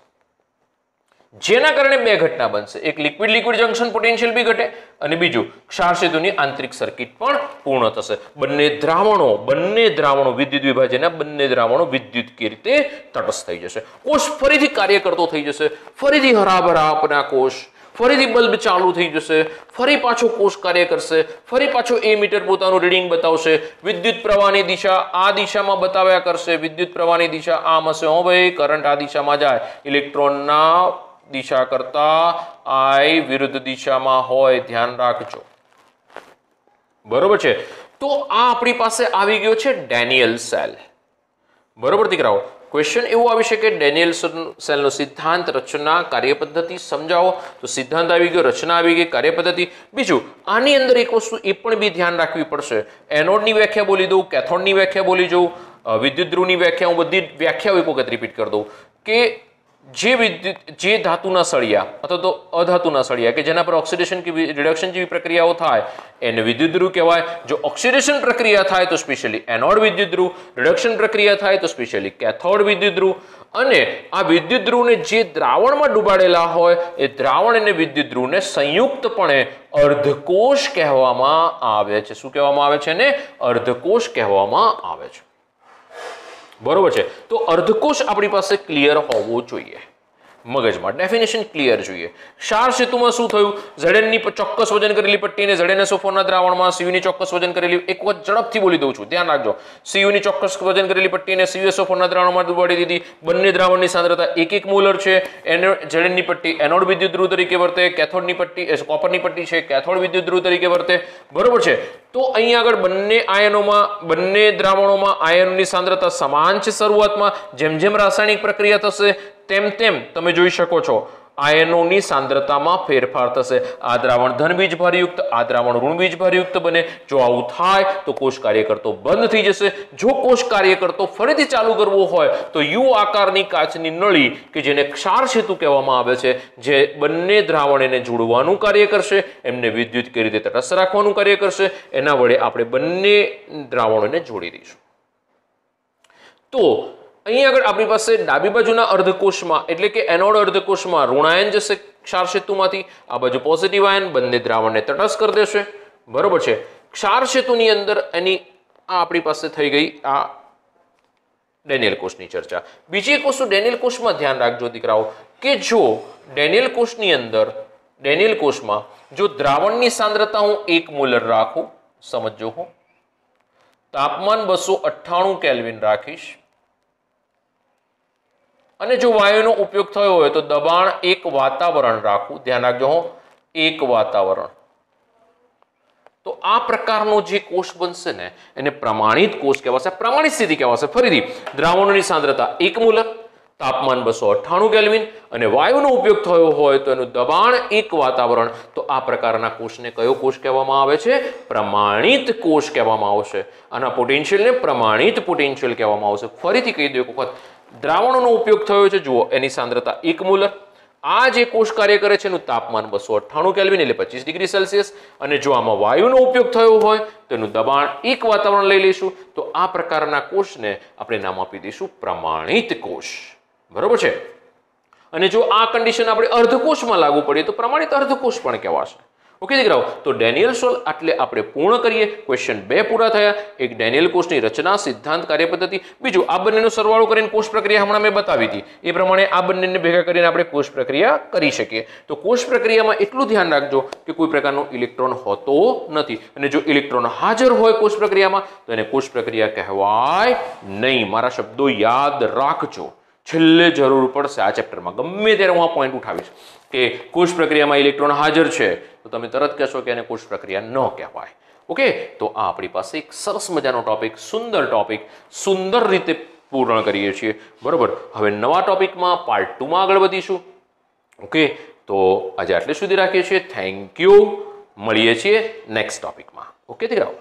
જેના કારણે બે ઘટના બનશે. એક લિક્વિડ જંકશન પોટેન્શિયલ બી ઘટે અને બીજું ક્ષાર સેતુની આંતરિક સર્કિટ પણ પૂર્ણ થશે. બંને દ્રાવણો વિદ્યુત વિભાજનના બંને દ્રાવણો વિદ્યુતકીય રીતે તટસ્થ થઈ જશે. કોષ ફરીથી કાર્ય કરતો થઈ જશે. ફરીથી હરાભરા આપણા કોષ, ફરીથી બલ્બ ચાલુ થઈ જશે. ફરી પાછો કોષ કાર્ય કરશે. ફરી પાછો એમીટર પોતાનું રીડિંગ બતાવશે. વિદ્યુત પ્રવાહની દિશા આ દિશામાં બતાવ્યા કરશે. વિદ્યુત પ્રવાહની દિશા આમ હશે. હો ભાઈ, કરંટ આ દિશામાં જાય. ઇલેક્ટ્રોનના દિશા કરતા I વિરુદ્ધ દિશામાં હોય, ધ્યાન રાખજો. બરોબર છે. તો આ આપણી પાસે આવી ગયો છે ડેનિયલ સેલ. બરોબર દીકરાઓ, ક્વેશ્ચન એવું આવી શકે ડેનિયલ સેલનો સિદ્ધાંત, રચના, કાર્યપદ્ધતિ સમજાવો. તો સિદ્ધાંત આવી ગયો, રચના આવી ગઈ, કાર્યપદ્ધતિ. બીજું, આની અંદર એક વસ્તુ એ પણ બી ધ્યાન રાખવી પડશે. એનોડની વ્યાખ્યા બોલી દઉં, કેથોડની વ્યાખ્યા બોલી જઉં, વિદ્યુત ધ્રુવની વ્યાખ્યા, હું બધી વ્યાખ્યાઓ એક વખત રિપીટ કરી દઉં કે જે ધાતુના સળિયા અથવા તો અધાતુના સળિયા કે જેના પર ઓક્સિડેશન કે રિડક્શન જેવી પ્રક્રિયાઓ થાય એને વિદ્યુત ધ્રુવ કહેવાય. જો ઓક્સિડેશન પ્રક્રિયા થાય તો સ્પેશિયલી એનોડ વિદ્યુત ધ્રુવ, રિડક્શન પ્રક્રિયા થાય તો સ્પેશિયલી કેથોડ વિદ્યુત ધ્રુવ. અને આ વિદ્યુત ધ્રુવને જે દ્રાવણમાં ડૂબાડેલા હોય એ દ્રાવણ અને વિદ્યુત ધ્રુવને સંયુક્તપણે અર્ધકોષ કહેવામાં આવે છે. શું કહેવામાં આવે છે? ને અર્ધકોષ કહેવામાં આવે છે. બરોબર છે. તો અર્ધકોષ આપણી પાસે ક્લિયર હોવો જોઈએ, મગજમાં ડેફિનેશન ક્લિયર જોઈએ. ક્ષાર સેતુમાં શું થયું? Zn ની ચોક્કસ વજન કરેલી પટ્ટીને ZnSO4ના દ્રાવણમાં Cu ની ચોક્કસ વજન કરેલી, એક વખત ઝડપથી બોલી દઉં છું, ધ્યાન રાખજો. Cu ની ચોક્કસ વજન કરેલી પટ્ટીને CuSO4ના દ્રાવણમાં ડૂબાડી દીધી. બંને દ્રાવણની સાંદ્રતા 1 મોલર છે. Zn ની પટ્ટી એનોડ વિદ્યુત ધ્રુવ તરીકે વર્તે, કેથોડની પટ્ટી કોપરની પટ્ટી છે કેથોડ વિદ્યુત ધ્રુવ તરીકે વર્તે. બરોબર છે. તો અહીંયા આગળ બંને દ્રાવણોમાં આયનોની સાંદ્રતા સમાન છે શરૂઆતમાં. જેમ જેમ રાસાયણિક પ્રક્રિયા થશે તેમ તેમ તમે જોઈ શકો છો આયનોની સાંદ્રતામાં ફેરફાર થશે. આ દ્રાવણ ધન બીજભારયુક્ત, આ દ્રાવણ ઋણ બીજભારયુક્ત બને. જો આવું થાય તો કોષ કાર્ય કરતો બંધ થઈ જશે. જો કોષ કાર્ય કરતો ફરીથી ચાલુ કરવો હોય તો યુ આકારની કાચની નળી કે જેને ક્ષાર સેતુ કહેવામાં આવે છે, જે બંને દ્રાવણને જોડવાનું કાર્ય કરશે, એમને વિદ્યુત કઈ રીતે તટસ્થ રાખવાનું કાર્ય કરશે, એના વડે આપણે બંને દ્રાવણોને જોડી દઈશું. તો અહીં આગળ આપણી પાસે ડાબી બાજુના અર્ધકોષમાં એટલે કે એનોડ અર્ધકોષમાં ઋણાયન જશે ક્ષાર સેતુમાંથી, આ બાજુ પોઝિટિવ આયન બંને દ્રાવણને તટસ્થ કરી દેશે. બરોબર છે. ક્ષાર સેતુની અંદર એની આ આપણી પાસે થઈ ગઈ આ ડેનિયલ કોષની ચર્ચા. બીજી એક વસ્તુ ડેનિયલ કોષમાં ધ્યાન રાખજો દીકરાઓ કે જો ડેનિયલ કોષની અંદર ડેનિયલ કોષમાં જો દ્રાવણની સાંદ્રતા હું 1 મોલર રાખું, સમજો હું તાપમાન 298 કેલ્વિન રાખીશ અને જો વાયુનો ઉપયોગ થયો હોય તો દબાણ 1 વાતાવરણ રાખું. ધ્યાન રાખજો હું 1 વાતાવરણ. તો આ પ્રકારનો જે કોષ બનશે ને એને પ્રમાણિત કોષ કહેવાશે, પ્રમાણિત સ્થિતિ કહેવાશે. ફરીથી દ્રાવણોની સાંદ્રતા 1 મોલર, તાપમાન 298 કેલ્વિન અને વાયુનો ઉપયોગ થયો હોય તો એનું દબાણ 1 વાતાવરણ. તો આ પ્રકારના કોષને કયો કોષ કહેવામાં આવે છે? પ્રમાણિત કોષ કહેવામાં આવશે. આના પોટેન્શિયલને પ્રમાણિત પોટેન્શિયલ કહેવામાં આવશે. ફરીથી કહી દઉં એક વખત, દ્રાવણોનો ઉપયોગ થયો છે, જુઓ એની સાંદ્રતા 1 મોલર. આ જે કોષ કાર્ય કરે છે એનું તાપમાન 298 કેલ્વિન એટલે 25 ડિગ્રી સેલ્સિયસ અને જો આમાં વાયુનો ઉપયોગ થયો હોય તો એનું દબાણ 1 વાતાવરણ લઈ લઈશું. તો આ પ્રકારના કોષને આપણે નામ આપી દઈશું પ્રમાણિત કોષ. બરોબર છે. અને જો આ કન્ડિશન આપણે અર્ધકોષમાં લાગુ પડીએ તો પ્રમાણિત અર્ધકોષ પણ કહેવાશે. ઓકે દીકરાઓ, તો ડેનિયલ સોલ આટલે આપણે પૂર્ણ કરીએ. ક્વેશ્ચન 2 પૂરા થયા. એક ડેનિયલ કોષની રચના, સિદ્ધાંત, કાર્યપદ્ધતિ. બીજું આ બંનેનો સરવાળો કરીને કોષ પ્રક્રિયા હમણાં મેં બતાવી હતી, એ પ્રમાણે આ બંનેને ભેગા કરીને આપણે કોષ પ્રક્રિયા કરી શકીએ. તો કોષ પ્રક્રિયામાં એટલું ધ્યાન રાખજો કે કોઈ પ્રકારનો ઇલેક્ટ્રોન હોતો નથી અને જો ઇલેક્ટ્રોન હાજર હોય કોષ પ્રક્રિયામાં તો એને કોષ પ્રક્રિયા કહેવાય નહીં. મારા શબ્દો યાદ રાખજો, છેલ્લે જરૂર પડશે આ ચેપ્ટરમાં ગમે ત્યારે હું આ પોઈન્ટ ઉઠાવીશ કે કોષ પ્રક્રિયામાં ઇલેક્ટ્રોન હાજર છે તો તમે તરત કહેશો કે એને કોષ પ્રક્રિયા ન કહેવાય. ઓકે, તો આ આપણી પાસે એક સરસ મજાનો ટોપિક, સુંદર ટોપિક, સુંદર રીતે પૂર્ણ કરીએ છીએ. બરોબર, હવે નવા ટોપિકમાં પાર્ટ 2 માં આગળ વધીશું. ઓકે, તો આજે આટલે સુધી રાખીએ છીએ. Thank you. મળીએ છીએ નેક્સ્ટ ટોપિકમાં. ઓકે દીકરાઓ.